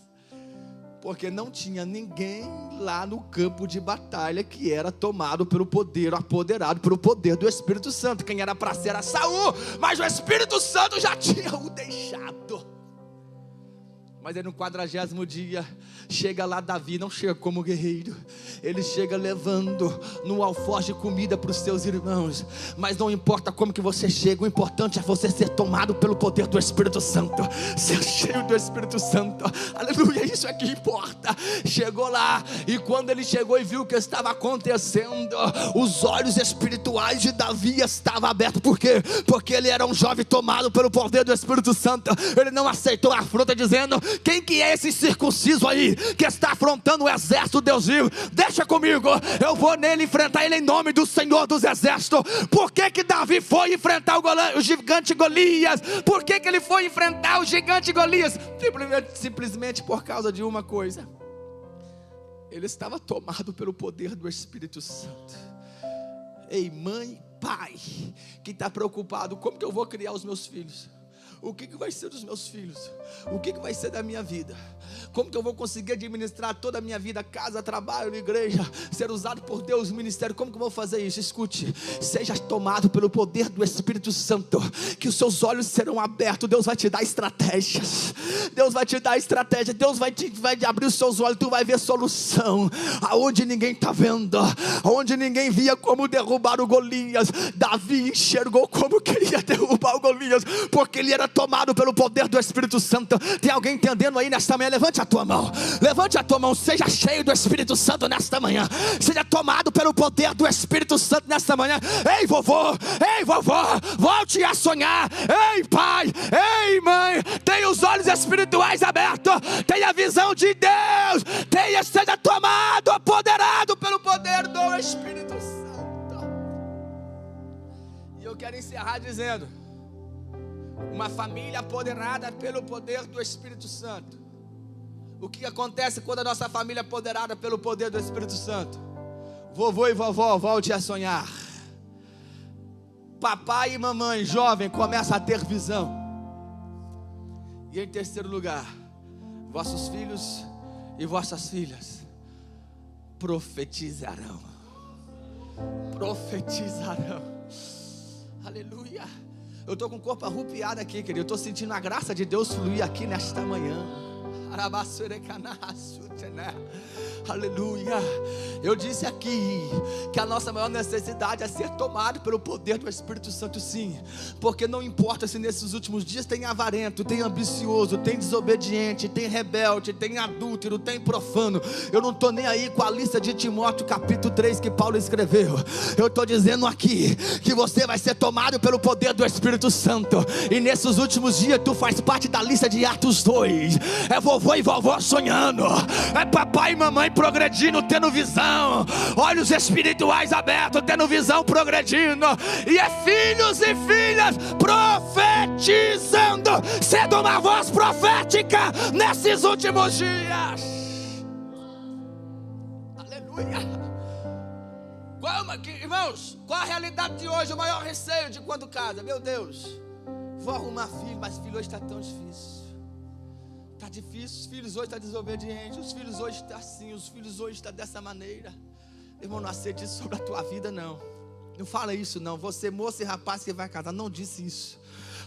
porque não tinha ninguém lá no campo de batalha que era tomado pelo poder, apoderado pelo poder do Espírito Santo. Quem era para ser era Saul, mas o Espírito Santo já tinha o deixado. Mas aí no 40º dia, chega lá Davi, não chega como guerreiro, ele chega levando no alforje comida para os seus irmãos. Mas não importa como que você chega, o importante é você ser tomado pelo poder do Espírito Santo, ser cheio do Espírito Santo. Aleluia, isso é que importa. Chegou lá, e quando ele chegou e viu o que estava acontecendo, os olhos espirituais de Davi estavam abertos. Por quê? Porque ele era um jovem tomado pelo poder do Espírito Santo. Ele não aceitou a afronta, dizendo: quem que é esse circunciso aí, que está afrontando o exército de Deus vivo? Deixa comigo, eu vou nele enfrentar ele em nome do Senhor dos Exércitos. Por que que Davi foi enfrentar o gigante Golias? Por que que ele foi enfrentar o gigante Golias? Simplesmente por causa de uma coisa: ele estava tomado pelo poder do Espírito Santo. Ei, mãe, pai, que está preocupado, como que eu vou criar os meus filhos? O que vai ser dos meus filhos? O que vai ser da minha vida? Como que eu vou conseguir administrar toda a minha vida, casa, trabalho, igreja, ser usado por Deus, ministério? Como que eu vou fazer isso? Escute, seja tomado pelo poder do Espírito Santo, que os seus olhos serão abertos. Deus vai te dar estratégias, Deus vai te dar estratégia, Deus vai abrir os seus olhos, tu vai ver solução, aonde ninguém está vendo, aonde ninguém via como derrubar o Golias. Davi enxergou como queria derrubar o Golias, porque ele era tomado pelo poder do Espírito Santo. Tem alguém entendendo aí nesta manhã? Levante a tua mão, levante a tua mão. Seja cheio do Espírito Santo nesta manhã, seja tomado pelo poder do Espírito Santo nesta manhã. Ei vovô, volte a sonhar. Ei pai, ei mãe, tenha os olhos espirituais abertos, tenha a visão de Deus, seja tomado, apoderado pelo poder do Espírito Santo. E eu quero encerrar dizendo: uma família apoderada pelo poder do Espírito Santo. O que acontece quando a nossa família é apoderada pelo poder do Espírito Santo? Vovô e vovó, volte a sonhar. Papai e mamãe, jovem, começa a ter visão. E em terceiro lugar, vossos filhos e vossas filhas profetizarão. Profetizarão. Aleluia. Eu estou com o corpo arrupiado aqui, querido. Eu estou sentindo a graça de Deus fluir aqui nesta manhã. Aleluia. Eu disse aqui que a nossa maior necessidade é ser tomado pelo poder do Espírito Santo, sim. Porque não importa se nesses últimos dias tem avarento, tem ambicioso, tem desobediente, tem rebelde, tem adúltero, tem profano. Eu não estou nem aí com a lista de Timóteo capítulo 3 que Paulo escreveu. Eu estou dizendo aqui que você vai ser tomado pelo poder do Espírito Santo. E nesses últimos dias tu faz parte da lista de Atos 2. É vovô e vovó sonhando, é papai e mamãe progredindo, tendo visão, olhos espirituais abertos, tendo visão, progredindo, e é filhos e filhas profetizando, sendo uma voz profética nesses últimos dias. Aleluia. Irmãos, qual a realidade de hoje? O maior receio de quando casa? Meu Deus, vou arrumar filho, mas filho hoje está tão difícil. Está difícil, os filhos hoje estão desobedientes, os filhos hoje estão assim, os filhos hoje estão dessa maneira. Irmão, não aceite isso sobre a tua vida, não. Não fala isso, não. Você, moça e rapaz que vai casar, não disse isso.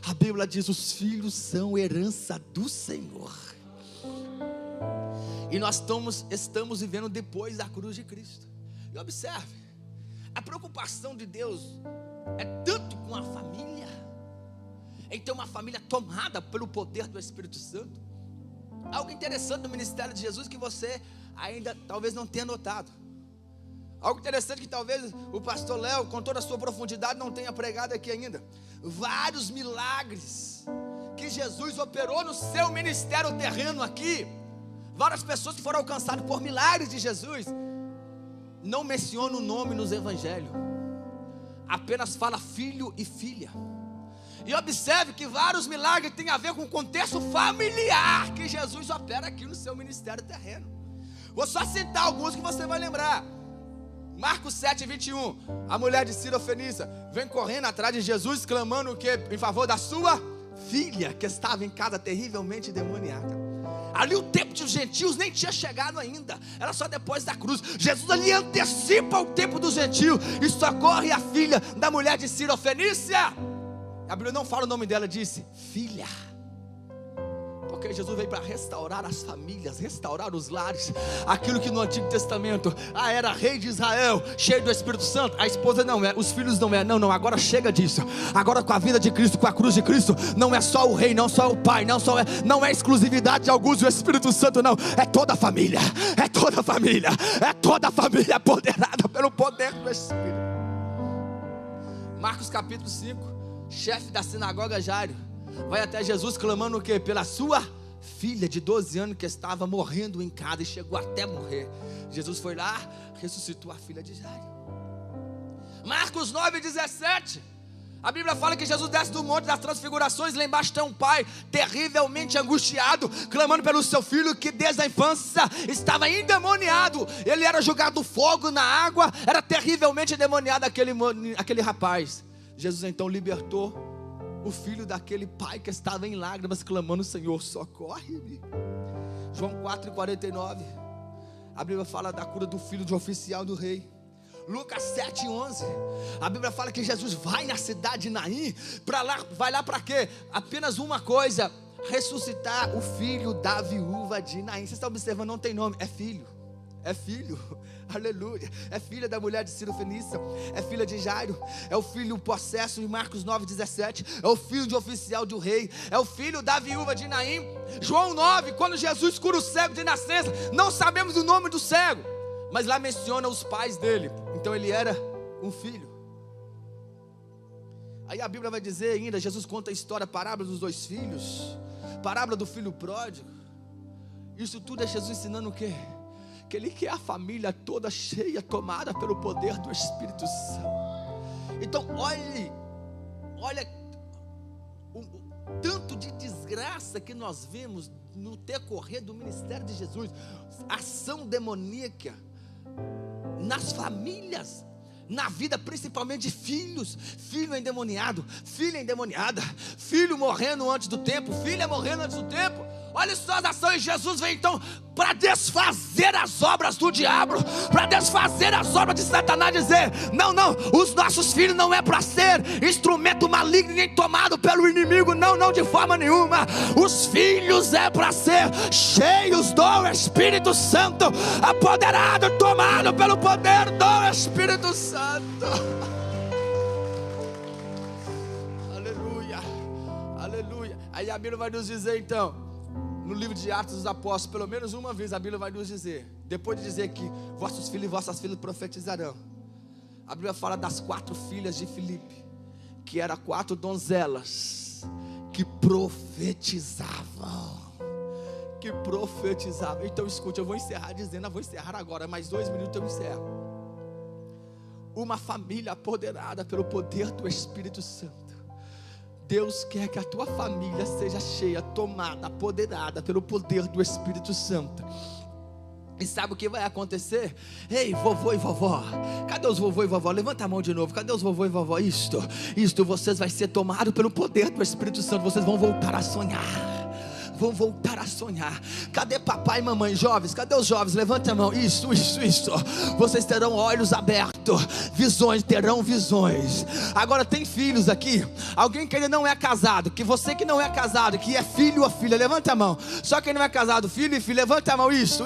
A Bíblia diz: os filhos são herança do Senhor. E nós estamos vivendo depois da cruz de Cristo. E observe, a preocupação de Deus é tanto com a família, em ter uma família tomada pelo poder do Espírito Santo. Algo interessante no ministério de Jesus que você ainda talvez não tenha notado. Algo interessante que talvez o pastor Léo, com toda a sua profundidade, não tenha pregado aqui ainda. Vários milagres que Jesus operou no seu ministério terreno aqui. Várias pessoas que foram alcançadas por milagres de Jesus. Não menciona o nome nos evangelhos. Apenas fala filho e filha. E observe que vários milagres têm a ver com o contexto familiar que Jesus opera aqui no seu ministério terreno. Vou só citar alguns que você vai lembrar. Marcos 7:21. A mulher de Sirofenícia vem correndo atrás de Jesus, clamando o quê? Em favor da sua filha, que estava em casa terrivelmente endemoniada. Ali o tempo dos gentios nem tinha chegado ainda, era só depois da cruz. Jesus ali antecipa o tempo dos gentios e socorre a filha da mulher de Sirofenícia. A Bíblia não fala o nome dela, disse filha, porque Jesus veio para restaurar as famílias, restaurar os lares. Aquilo que no Antigo Testamento era rei de Israel, cheio do Espírito Santo, a esposa não é, os filhos não é. Não, agora chega disso. Agora com a vida de Cristo, com a cruz de Cristo, não é só o rei, não só o pai, não é exclusividade de alguns do Espírito Santo, não. É toda a família, é toda a família, é toda a família apoderada pelo poder do Espírito. Marcos capítulo 5. Chefe da sinagoga Jairo vai até Jesus clamando o quê? Pela sua filha de 12 anos que estava morrendo em casa e chegou até morrer. Jesus foi lá, ressuscitou a filha de Jairo. Marcos 9:17. A Bíblia fala que Jesus desce do monte das transfigurações. Lá embaixo tem um pai terrivelmente angustiado, clamando pelo seu filho que desde a infância estava endemoniado. Ele era jogado fogo na água, era terrivelmente endemoniado aquele rapaz. Jesus então libertou o filho daquele pai que estava em lágrimas, clamando: Senhor, socorre-me. João 4,49, a Bíblia fala da cura do filho de oficial do rei. Lucas 7,11, a Bíblia fala que Jesus vai na cidade de Naim, vai lá para quê? Apenas uma coisa: ressuscitar o filho da viúva de Naim. Vocês estão observando, não tem nome, é filho, aleluia, é filha da mulher de Ciro Fenícia, é filha de Jairo, é o filho possesso em Marcos 9,17, é o filho de oficial do rei, é o filho da viúva de Naim. João 9, quando Jesus cura o cego de nascença, não sabemos o nome do cego, mas lá menciona os pais dele, então ele era um filho. Aí a Bíblia vai dizer ainda, Jesus conta a história, a parábola dos 2 filhos, parábola do filho pródigo. Isso tudo é Jesus ensinando o quê? Que Ele quer a família toda cheia, tomada pelo poder do Espírito Santo. Então olha o tanto de desgraça que nós vemos no decorrer do ministério de Jesus, ação demoníaca nas famílias, na vida principalmente de filhos, filho endemoniado, filha endemoniada, filho morrendo antes do tempo, filha morrendo antes do tempo. Olha só as ações. Jesus vem então para desfazer as obras do diabo, para desfazer as obras de Satanás, dizer: não, os nossos filhos não é para ser instrumento maligno nem tomado pelo inimigo, não, de forma nenhuma. Os filhos é para ser cheios do Espírito Santo, apoderado, tomado pelo poder do Espírito Santo. Aleluia. Aí a Bíblia vai nos dizer então, no livro de Atos dos Apóstolos, pelo menos uma vez a Bíblia vai nos dizer, depois de dizer que vossos filhos e vossas filhas profetizarão, a Bíblia fala das 4 filhas de Filipe, que eram 4 donzelas que profetizavam. Então escute, eu vou encerrar dizendo, eu vou encerrar agora, mais 2 minutos eu encerro. Uma família apoderada pelo poder do Espírito Santo. Deus quer que a tua família seja cheia, tomada, apoderada pelo poder do Espírito Santo. E sabe o que vai acontecer? Ei, vovô e vovó, cadê os vovô e vovó? Levanta a mão de novo, cadê os vovô e vovó? Isto, vocês vão ser tomados pelo poder do Espírito Santo. Vocês vão voltar a sonhar. Cadê papai e mamãe? Jovens, cadê os jovens? Levanta a mão. Isso. Vocês terão olhos abertos, terão visões. Agora tem filhos aqui, alguém que ainda não é casado, que você que não é casado, que é filho ou filha, levanta a mão. Só quem não é casado, filho e filha, levanta a mão. Isso.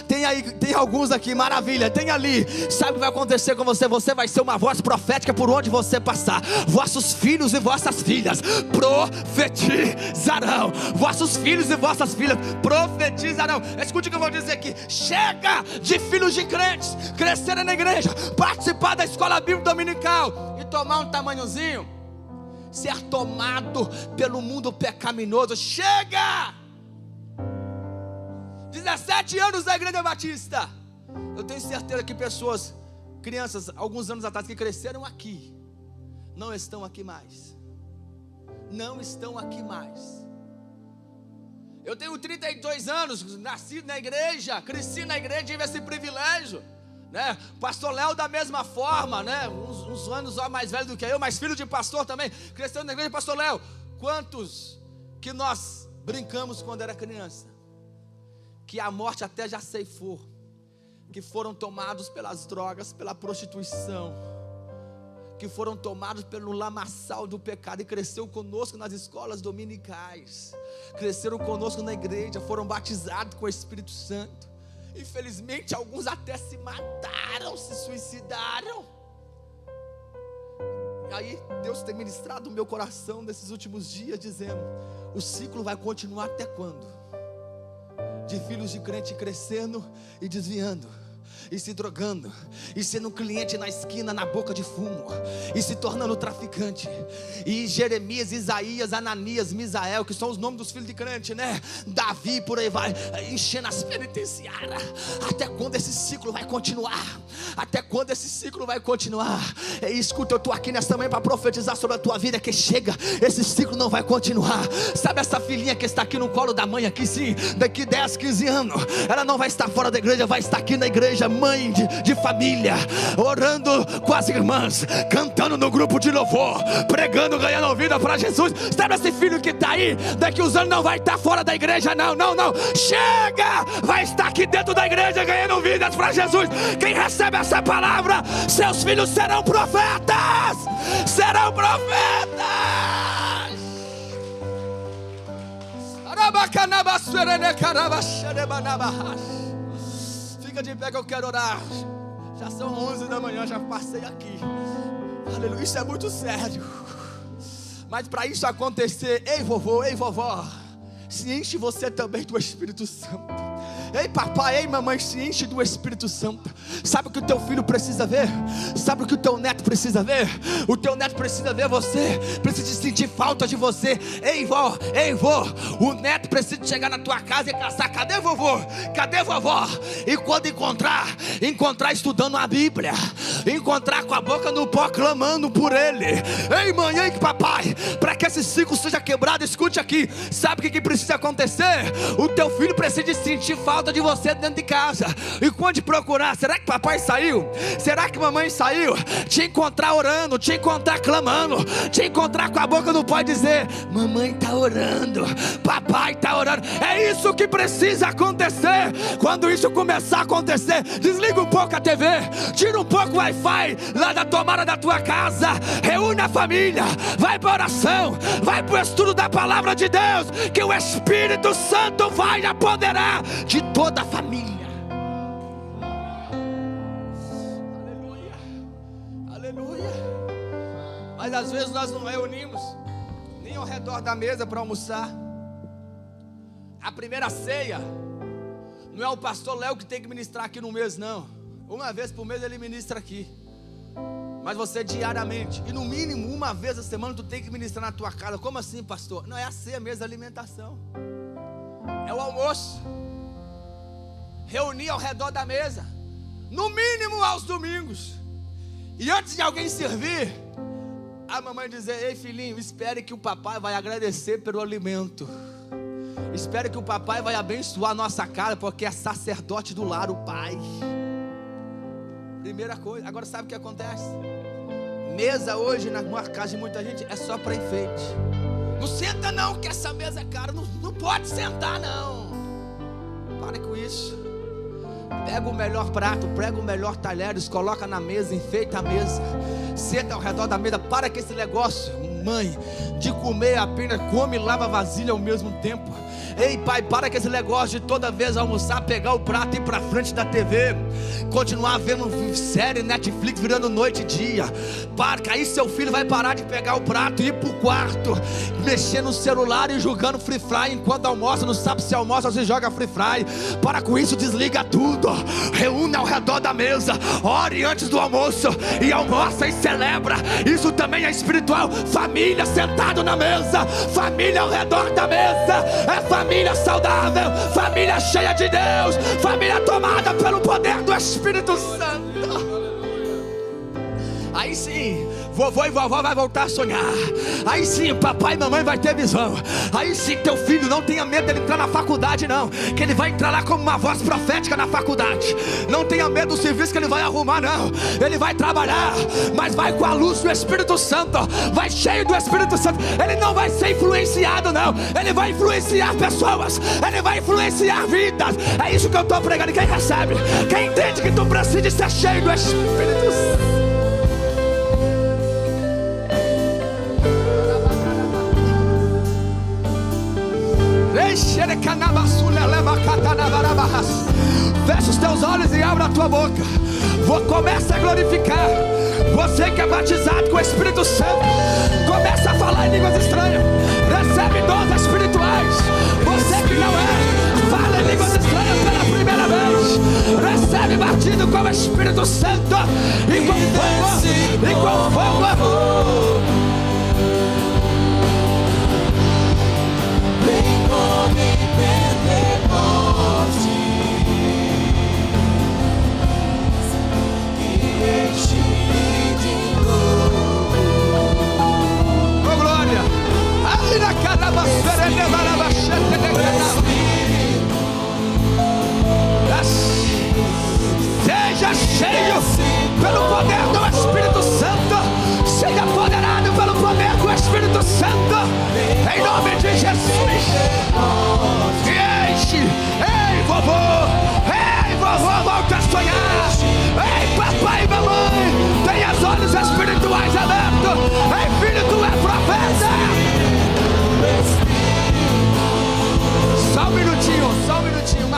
Tem alguns aqui, maravilha. Tem ali. Sabe o que vai acontecer com você? Você vai ser uma voz profética por onde você passar. Vossos filhos e vossas filhas profetizarão. Vossos filhos e vossas filhas profetizarão. Escute o que eu vou dizer aqui. Chega de filhos de crentes crescerem na igreja, participar da escola bíblica dominical e tomar um tamanhozinho, ser tomado pelo mundo pecaminoso. Chega! 17 anos da Igreja Batista. Eu tenho certeza que pessoas, crianças, alguns anos atrás, que cresceram aqui, não estão aqui mais. Eu tenho 32 anos, nasci na igreja, cresci na igreja, tive esse privilégio, né? Pastor Léo da mesma forma, né? Uns anos mais velho do que eu, mas filho de pastor também, crescendo na igreja. Pastor Léo, quantos que nós brincamos quando era criança, que a morte até já ceifou, que foram tomados pelas drogas, pela prostituição, que foram tomados pelo lamaçal do pecado e cresceu conosco nas escolas dominicais, cresceram conosco na igreja, foram batizados com o Espírito Santo. Infelizmente alguns até se mataram, se suicidaram. E aí Deus tem ministrado o meu coração nesses últimos dias, dizendo: o ciclo vai continuar até quando? De filhos de crente crescendo e desviando, e se drogando, e sendo um cliente na esquina, na boca de fumo, e se tornando traficante. E Jeremias, Isaías, Ananias, Misael, que são os nomes dos filhos de crente, né? Davi, por aí vai, enchendo as penitenciárias. Até quando esse ciclo vai continuar? E escuta, eu estou aqui nesta manhã para profetizar sobre a tua vida, que chega, esse ciclo não vai continuar. Sabe essa filhinha que está aqui no colo da mãe aqui, sim, daqui 10, 15 anos, ela não vai estar fora da igreja, vai estar aqui na igreja. seja mãe de família, orando com as irmãs, cantando no grupo de louvor, pregando, ganhando vida para Jesus. Sabe esse filho que está aí, daqui uns anos não vai estar fora da igreja, não. Chega, vai estar aqui dentro da igreja ganhando vidas para Jesus. Quem recebe essa palavra, seus filhos serão profetas. Serão profetas. Fica de pé que eu quero orar. Já são 11 da manhã, já passei aqui. Aleluia, isso é muito sério. Mas para isso acontecer, ei vovô, ei vovó, se enche você também do Espírito Santo. Ei papai, ei mamãe, se enche do Espírito Santo. Sabe o que o teu filho precisa ver? Sabe o que o teu neto precisa ver? O teu neto precisa ver você, precisa sentir falta de você. Ei vó, ei vô, o neto precisa chegar na tua casa e caçar: cadê vovô? Cadê vovó? E quando encontrar estudando a Bíblia, encontrar com a boca no pó clamando por ele. Ei mãe, ei papai, para que esse ciclo seja quebrado, escute aqui. Sabe o que precisa acontecer? O teu filho precisa sentir falta de você dentro de casa. E quando procurar, será que papai saiu? Será que mamãe saiu? Te encontrar orando, te encontrar clamando, te encontrar com a boca no pó e dizer: mamãe está orando, papai está orando. É isso que precisa acontecer. Quando isso começar a acontecer, desliga um pouco a TV, tira um pouco o Wi-Fi lá da tomada da tua casa, reúne a família, vai para oração, vai para o estudo da palavra de Deus, que o Espírito Santo vai apoderar de toda a família. Aleluia, aleluia. Mas às vezes nós não reunimos nem ao redor da mesa para almoçar. A primeira ceia não é o pastor Léo que tem que ministrar aqui no mês, não. Uma vez por mês ele ministra aqui. Mas você diariamente, e no mínimo uma vez a semana, tu tem que ministrar na tua casa. Como assim, pastor? Não é a ceia mesmo, a alimentação. É o almoço. Reunir ao redor da mesa, no mínimo aos domingos. E antes de alguém servir, a mamãe dizer: ei filhinho, espere que o papai vai agradecer pelo alimento. Espere que o papai vai abençoar a nossa casa, porque é sacerdote do lar o pai. Primeira coisa. Agora sabe o que acontece? Mesa hoje na casa de muita gente é só para enfeite. Não senta não, que essa mesa é cara. Não pode sentar não. Para com isso. Pega o melhor prato, prega o melhor talheres, coloca na mesa, enfeita a mesa, senta ao redor da mesa. Para com esse negócio, mãe, de comer apenas come e lava a vasilha ao mesmo tempo. Ei pai, para com esse negócio de toda vez almoçar, pegar o prato e ir para frente da TV, continuar vendo série, Netflix, virando noite e dia. Para, aí seu filho vai parar de pegar o prato e ir pro quarto, mexer no celular e jogando Free Fire enquanto almoça. Não sabe se almoça ou se joga Free Fire. Para com isso, desliga tudo, reúne ao redor da mesa, ore antes do almoço e almoça e celebra. Isso também é espiritual. Família sentado na mesa, família ao redor da mesa, é família saudável, família cheia de Deus, família tomada pelo poder do Espírito Santo. Aí sim, vovô e vovó vai voltar a sonhar. Aí sim, papai e mamãe vai ter visão. Aí sim, teu filho não tenha medo dele entrar na faculdade não, que ele vai entrar lá como uma voz profética na faculdade. Não tenha medo do serviço que ele vai arrumar não. Ele vai trabalhar, mas vai com a luz do Espírito Santo, vai cheio do Espírito Santo. Ele não vai ser influenciado não, ele vai influenciar pessoas, ele vai influenciar vidas. É isso que eu estou pregando. Quem recebe, quem entende que tu precisa ser cheio do Espírito Santo. Fecha os teus olhos e abre a tua boca. Começa a glorificar. Você que é batizado com o Espírito Santo, começa a falar em línguas estranhas. Recebe dons espirituais. Você que não é, fala em línguas estranhas pela primeira vez. Recebe batido com o Espírito Santo e com fogo, e com fogo. Oh glória! Aí na caraba serena barabachete de caraba.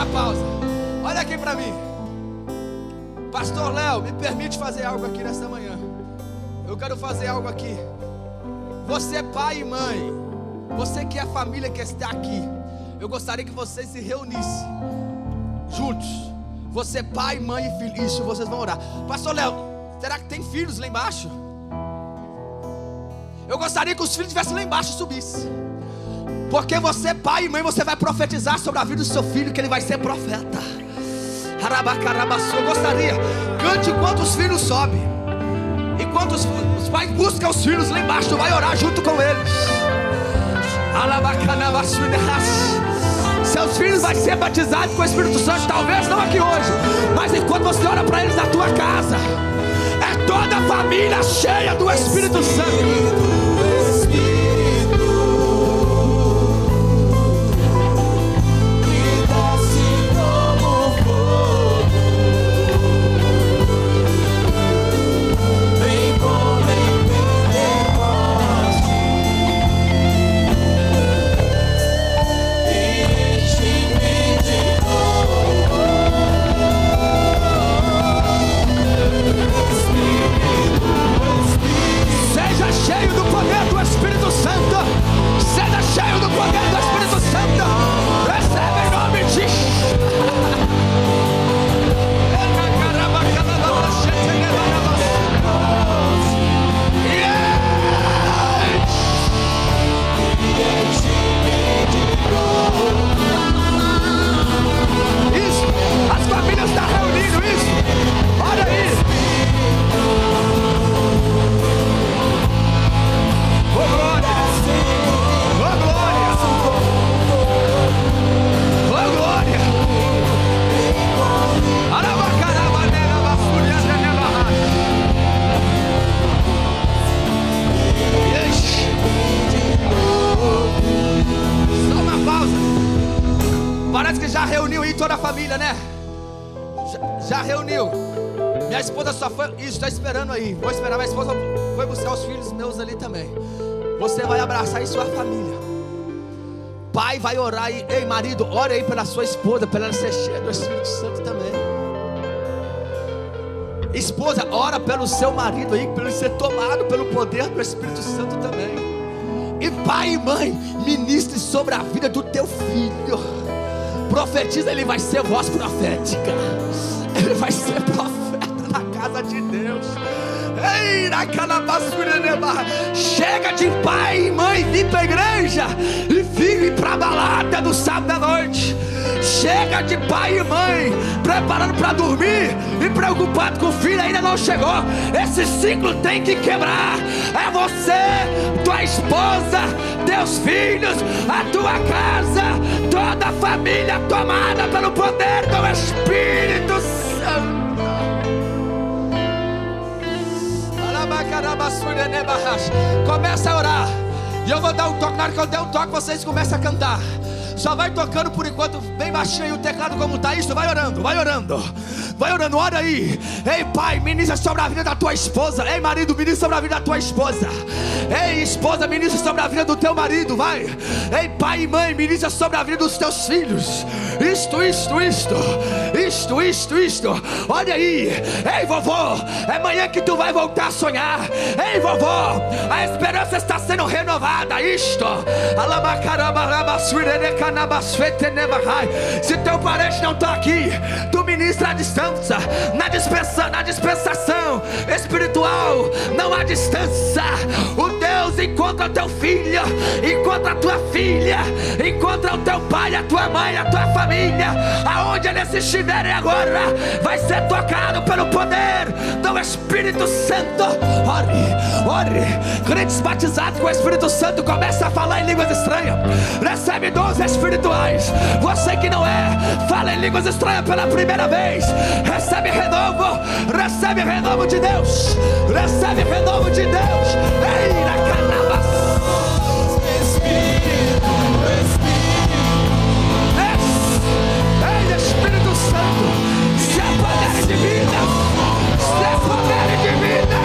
uma pausa. Olha aqui para mim. Pastor Léo, me permite fazer algo aqui nessa manhã. Eu quero fazer algo aqui. Você pai e mãe, você que é a família que está aqui, eu gostaria que vocês se reunissem juntos. Você pai, mãe e filho. Isso, vocês vão orar. Pastor Léo, será que tem filhos lá embaixo? Eu gostaria que os filhos estivessem lá embaixo e subissem. Porque você pai e mãe, você vai profetizar sobre a vida do seu filho, que ele vai ser profeta. Eu gostaria, cante enquanto os filhos sobem. Enquanto os pais buscam os filhos lá embaixo, tu vai orar junto com eles. Seus filhos vão ser batizados com o Espírito Santo. Talvez não aqui hoje, mas enquanto você ora para eles na tua casa, é toda a família cheia do Espírito Santo. Já reuniu. Minha esposa só foi. Isso, está esperando aí. Vou esperar. Minha esposa foi buscar os filhos meus ali também. Você vai abraçar aí sua família. Pai vai orar aí. Ei, marido, ore aí pela sua esposa, para ela ser cheia do Espírito Santo também. Esposa, ora pelo seu marido aí, para ele ser tomado pelo poder do Espírito Santo também. E pai e mãe, ministre sobre a vida do teu filho. Profetiza, ele vai ser voz profética. Ele vai ser profeta na casa de Deus. Ei, na calabasura. Chega de pai e mãe vir para a igreja e filho ir para a balada no sábado à noite. Chega de pai e mãe preparando para dormir e preocupado com o filho ainda não chegou. Esse ciclo tem que quebrar. É você, tua esposa, teus filhos, a tua casa, toda a família tomada pelo poder do Espírito Santo. Começa a orar. E eu vou dar um toque. Na hora que eu der um toque, vocês começam a cantar. Só vai tocando por enquanto, bem baixinho aí o teclado como está. Isso, vai orando, vai orando. Vai orando, ora aí. Ei pai, ministra sobre a vida da tua esposa. Ei marido, ministra sobre a vida da tua esposa. Ei esposa, ministra sobre a vida do teu marido, vai. Ei pai e mãe, ministra sobre a vida dos teus filhos. Isto. Olha aí. Ei vovô, é amanhã que tu vai voltar a sonhar. Ei vovó, a esperança está sendo renovada. Isto. Se teu parente não está aqui, tu ministra a distância. Na dispensação espiritual não há distância. O Deus encontra teu filho, encontra a tua filha, encontra o teu pai, a tua mãe, a tua família. Aonde eles estiverem agora, vai ser tocado pelo poder do Espírito Santo. Ore. Crentes batizados com o Espírito Santo, começa a falar em línguas estranhas. Recebe dons espirituais. Você que não é, fala em línguas estranhas pela primeira vez. Recebe renovo de Deus. Recebe renovo de Deus. Ei, na canabas. Ei, Espírito Santo, se apodere de vida. Se apodere de vida.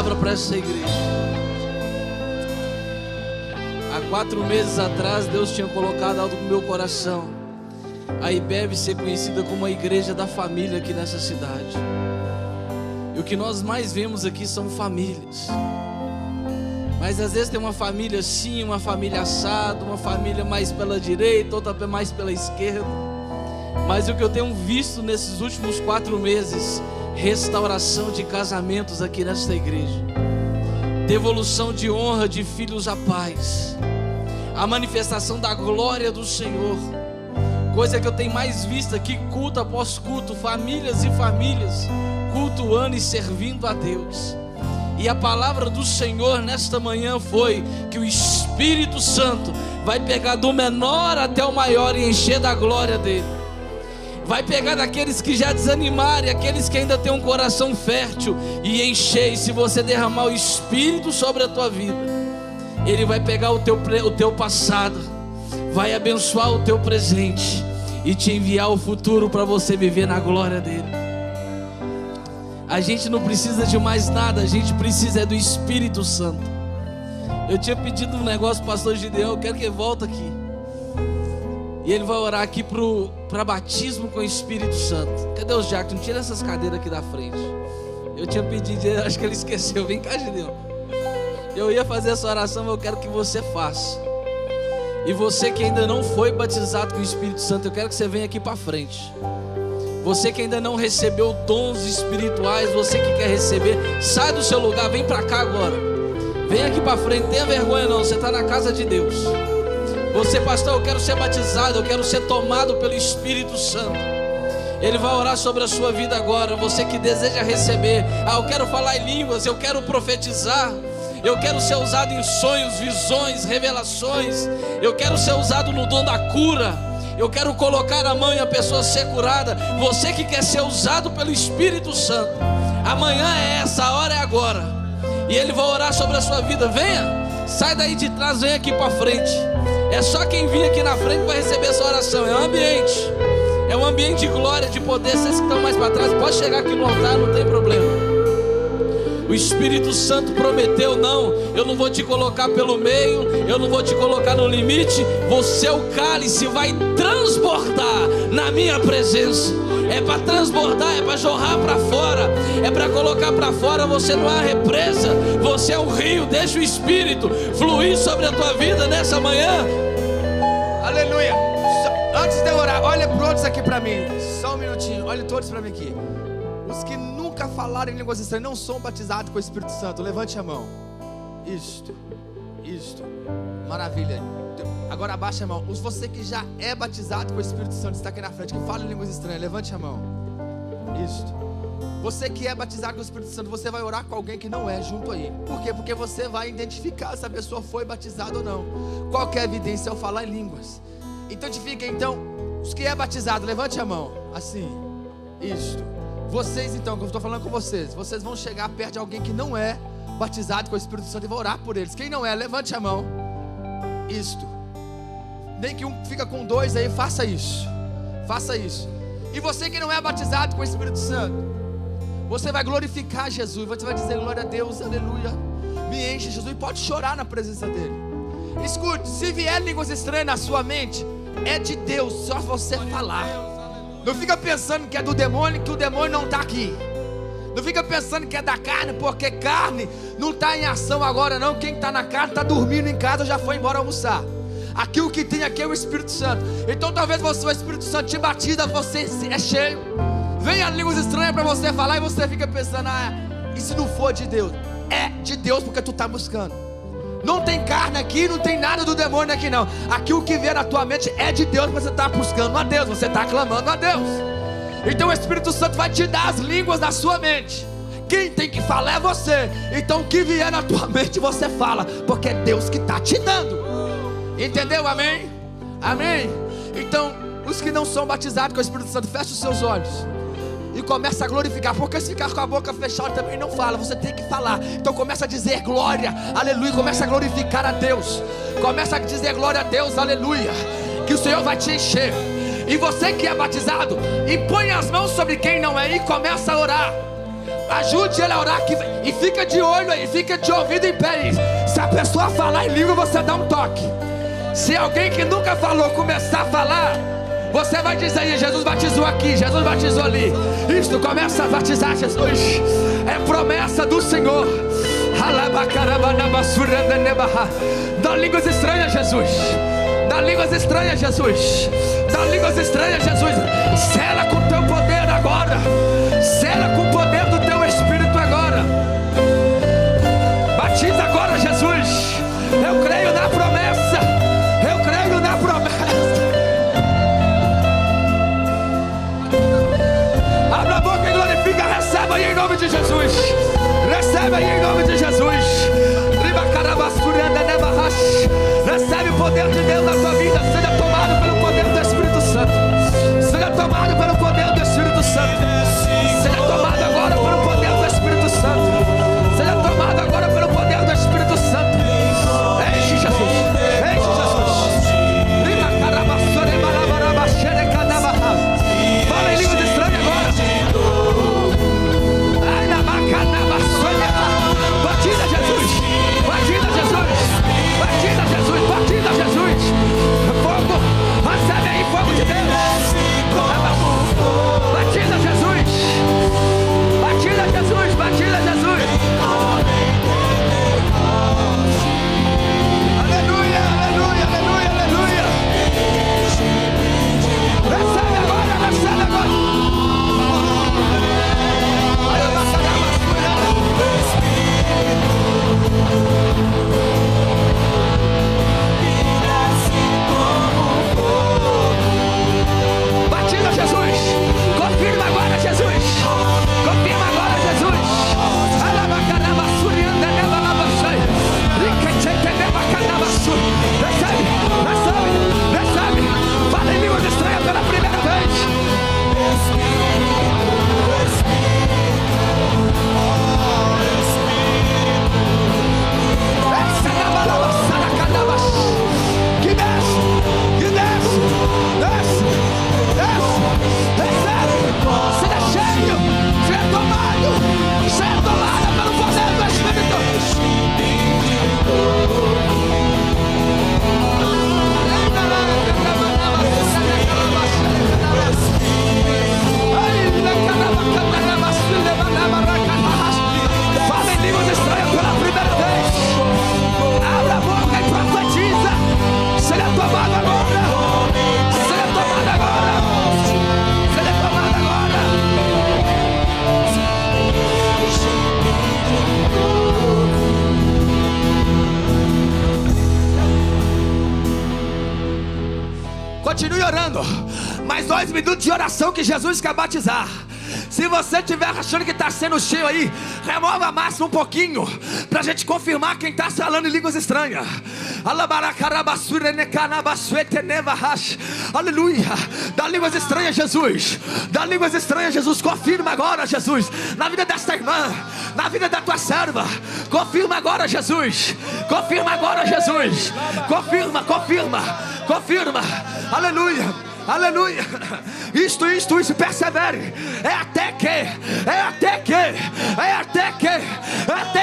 palavra para essa igreja. Há 4 meses atrás, Deus tinha colocado algo no meu coração. A IBEV ser conhecida como a igreja da família aqui nessa cidade. E o que nós mais vemos aqui são famílias. Mas às vezes tem uma família assim, uma família assada, uma família mais pela direita, outra mais pela esquerda. Mas o que eu tenho visto nesses últimos 4 meses, restauração de casamentos aqui nesta igreja, devolução de honra de filhos a pais, a manifestação da glória do Senhor. Coisa que eu tenho mais visto aqui, culto após culto, famílias e famílias cultuando e servindo a Deus. E a palavra do Senhor nesta manhã foi que o Espírito Santo vai pegar do menor até o maior e encher da glória dele. Vai pegar daqueles que já desanimaram e aqueles que ainda têm um coração fértil e encher. E se você derramar o Espírito sobre a tua vida, ele vai pegar o teu passado, vai abençoar o teu presente e te enviar o futuro para você viver na glória dele. A gente não precisa de mais nada, a gente precisa do Espírito Santo. Eu tinha pedido um negócio para o pastor Gideão, eu quero que ele volte aqui. E ele vai orar aqui para batismo com o Espírito Santo. Cadê o Jackson? Tira essas cadeiras aqui da frente. Eu tinha pedido, acho que ele esqueceu. Vem cá, Gideão. Eu ia fazer essa oração, mas eu quero que você faça. E você que ainda não foi batizado com o Espírito Santo, eu quero que você venha aqui para frente. Você que ainda não recebeu dons espirituais, você que quer receber, sai do seu lugar, vem para cá agora. Vem aqui para frente, tenha vergonha não, você está na casa de Deus. Você, pastor, eu quero ser batizado, eu quero ser tomado pelo Espírito Santo. Ele vai orar sobre a sua vida agora. Você que deseja receber, eu quero falar em línguas, eu quero profetizar, eu quero ser usado em sonhos, visões, revelações, eu quero ser usado no dom da cura, eu quero colocar a mão e a pessoa ser curada. Você que quer ser usado pelo Espírito Santo, amanhã é essa, a hora é agora. E ele vai orar sobre a sua vida. Venha, sai daí de trás, vem aqui para frente. É só quem vir aqui na frente vai receber essa oração. É um ambiente de glória, de poder. Vocês que estão mais para trás, pode chegar aqui no altar, não tem problema. O Espírito Santo prometeu, não, eu não vou te colocar pelo meio, eu não vou te colocar no limite. Você, o cálice, vai transbordar na minha presença. É para transbordar, é para jorrar para fora, é para colocar para fora. Você não é uma represa, você é um rio. Deixa o Espírito fluir sobre a tua vida nessa manhã.
Aleluia. Antes de eu orar, olha para todos aqui para mim, só um minutinho, olha todos para mim aqui. Os que nunca falaram em línguas estranhas, não são batizados com o Espírito Santo, levante a mão. Isto, maravilha. Agora abaixa a mão. Você que já é batizado com o Espírito Santo, está aqui na frente, que fala em línguas estranhas, levante a mão. Isto. Você que é batizado com o Espírito Santo, você vai orar com alguém que não é junto aí. Por quê? Porque você vai identificar se a pessoa foi batizada ou não. Qual que é a evidência ao falar em línguas? Identifica então, os que é batizado, levante a mão. Assim, isto. Vocês então, que eu estou falando com vocês, vocês vão chegar perto de alguém que não é batizado com o Espírito Santo e vão orar por eles. Quem não é, levante a mão. Isto. Nem que um fica com 2 aí, faça isso. Faça isso. E você que não é batizado com o Espírito Santo, você vai glorificar Jesus. Você vai dizer glória a Deus, aleluia. Me enche, Jesus, e pode chorar na presença dele. Escute, se vier línguas estranhas na sua mente, é de Deus, só você falar. Não fica pensando que é do demônio, que o demônio não está aqui. Não fica pensando que é da carne, porque carne não está em ação agora não. Quem está na carne está dormindo em casa, já foi embora almoçar. Aqui o que tem aqui é o Espírito Santo. Então talvez você, o Espírito Santo te batiza, você é cheio. Vem a línguas estranhas para você falar e você fica pensando, e se não for de Deus? É de Deus porque tu está buscando. Não tem carne aqui, não tem nada do demônio aqui não. Aqui o que vier na tua mente é de Deus, você está buscando a Deus, você está clamando a Deus. Então o Espírito Santo vai te dar as línguas da sua mente. Quem tem que falar é você. Então o que vier na tua mente você fala, porque é Deus que está te dando. Entendeu? Amém? Amém? Então os que não são batizados com o Espírito Santo, fecha os seus olhos e começa a glorificar, porque se ficar com a boca fechada também não fala, você tem que falar. Então começa a dizer glória, aleluia, começa a glorificar a Deus, começa a dizer glória a Deus, aleluia, que o Senhor vai te encher. E você que é batizado, impõe as mãos sobre quem não é e começa a orar. Ajude ele a orar aqui. E fica de olho aí, fica de ouvido em pé aí. Se a pessoa falar em língua, você dá um toque. Se alguém que nunca falou começar a falar, você vai dizer aí: Jesus batizou aqui, Jesus batizou ali. Isto, começa a batizar Jesus. É promessa do Senhor. Dá línguas estranhas, Jesus. Dá línguas estranhas, Jesus. Dá línguas estranhas, Jesus. Sela com teu poder agora. Sela com o poder do teu Espírito agora. Batiza agora, Jesus. Eu creio na promessa. Eu creio na promessa. Abra a boca e glorifica. Receba aí em nome de Jesus. Recebe aí em nome de Jesus. Recebe o poder de Deus na tua vida. Seja tomado pelo poder do Espírito Santo. Seja tomado pelo poder do Espírito Santo. Seja tomado agora pelo poder do Espírito Santo. Seja tomado agora pelo poder do Espírito Santo. Enche Jesus. Enche Jesus. Fala em línguas estranhas agora. Batiza Jesus. Batiza Jesus. Batiza Jesus. Batiza Jesus. Fogo. Recebe aí fogo de Deus. Batiza Jesus. Batiza Jesus. Batiza Jesus. Aleluia, aleluia, aleluia, aleluia. Recebe agora, recebe agora. Batiza Jesus. Confirma agora, Jesus. Confirma agora, Jesus. Recebe, recebe, recebe. Fala em línguas estranhas pela primeira vez. Que desce, que desce, desce, desce, recebe, seja cheio, seja tomado pelo poder do Espírito. Fala em línguas estranhas pela primeira vez. Abra a boca e profetiza. Seja tomado agora. Seja tomado agora. Seja tomado agora. Continue orando. Mais 2 minutos de oração que Jesus quer batizar. Se você estiver achando que está sendo cheio aí, remova a massa um pouquinho, para a gente confirmar quem está falando em línguas estranhas. Aleluia. Dá línguas estranhas, Jesus. Dá línguas estranhas, Jesus. Confirma agora, Jesus, na vida desta irmã, na vida da tua serva. Confirma agora, Jesus. Confirma agora, Jesus. Confirma, confirma, confirma. Aleluia. Aleluia. Isto, persevere. É até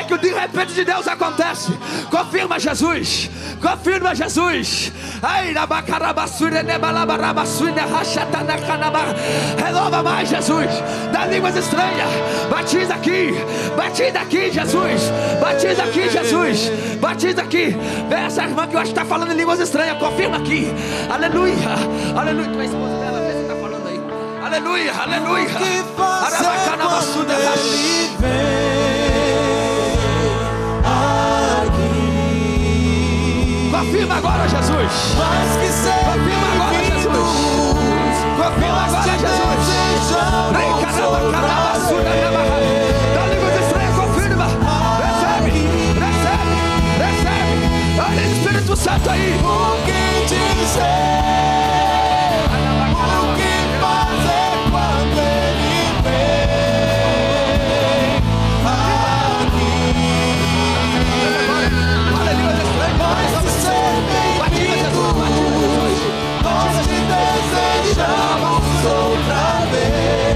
que o de repente de Deus acontece. Confirma, Jesus. Confirma, Jesus. Renova mais, Jesus. Dá línguas estranhas. Batiza aqui, Jesus. Batiza aqui, Jesus. Batiza aqui. Vem essa irmã que eu acho que está falando em línguas estranhas. Confirma aqui. Aleluia. Aleluia. Tua esposa dela, vê se está falando aí. Aleluia, aleluia. Confirma agora, Jesus. Confirma agora, Jesus. Confirma agora, Jesus. Dá línguas estranhas, confirma. Recebe, recebe, recebe. Olha o Espírito Santo aí. O que dizer? Outra vez,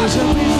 Seja bem-vindo.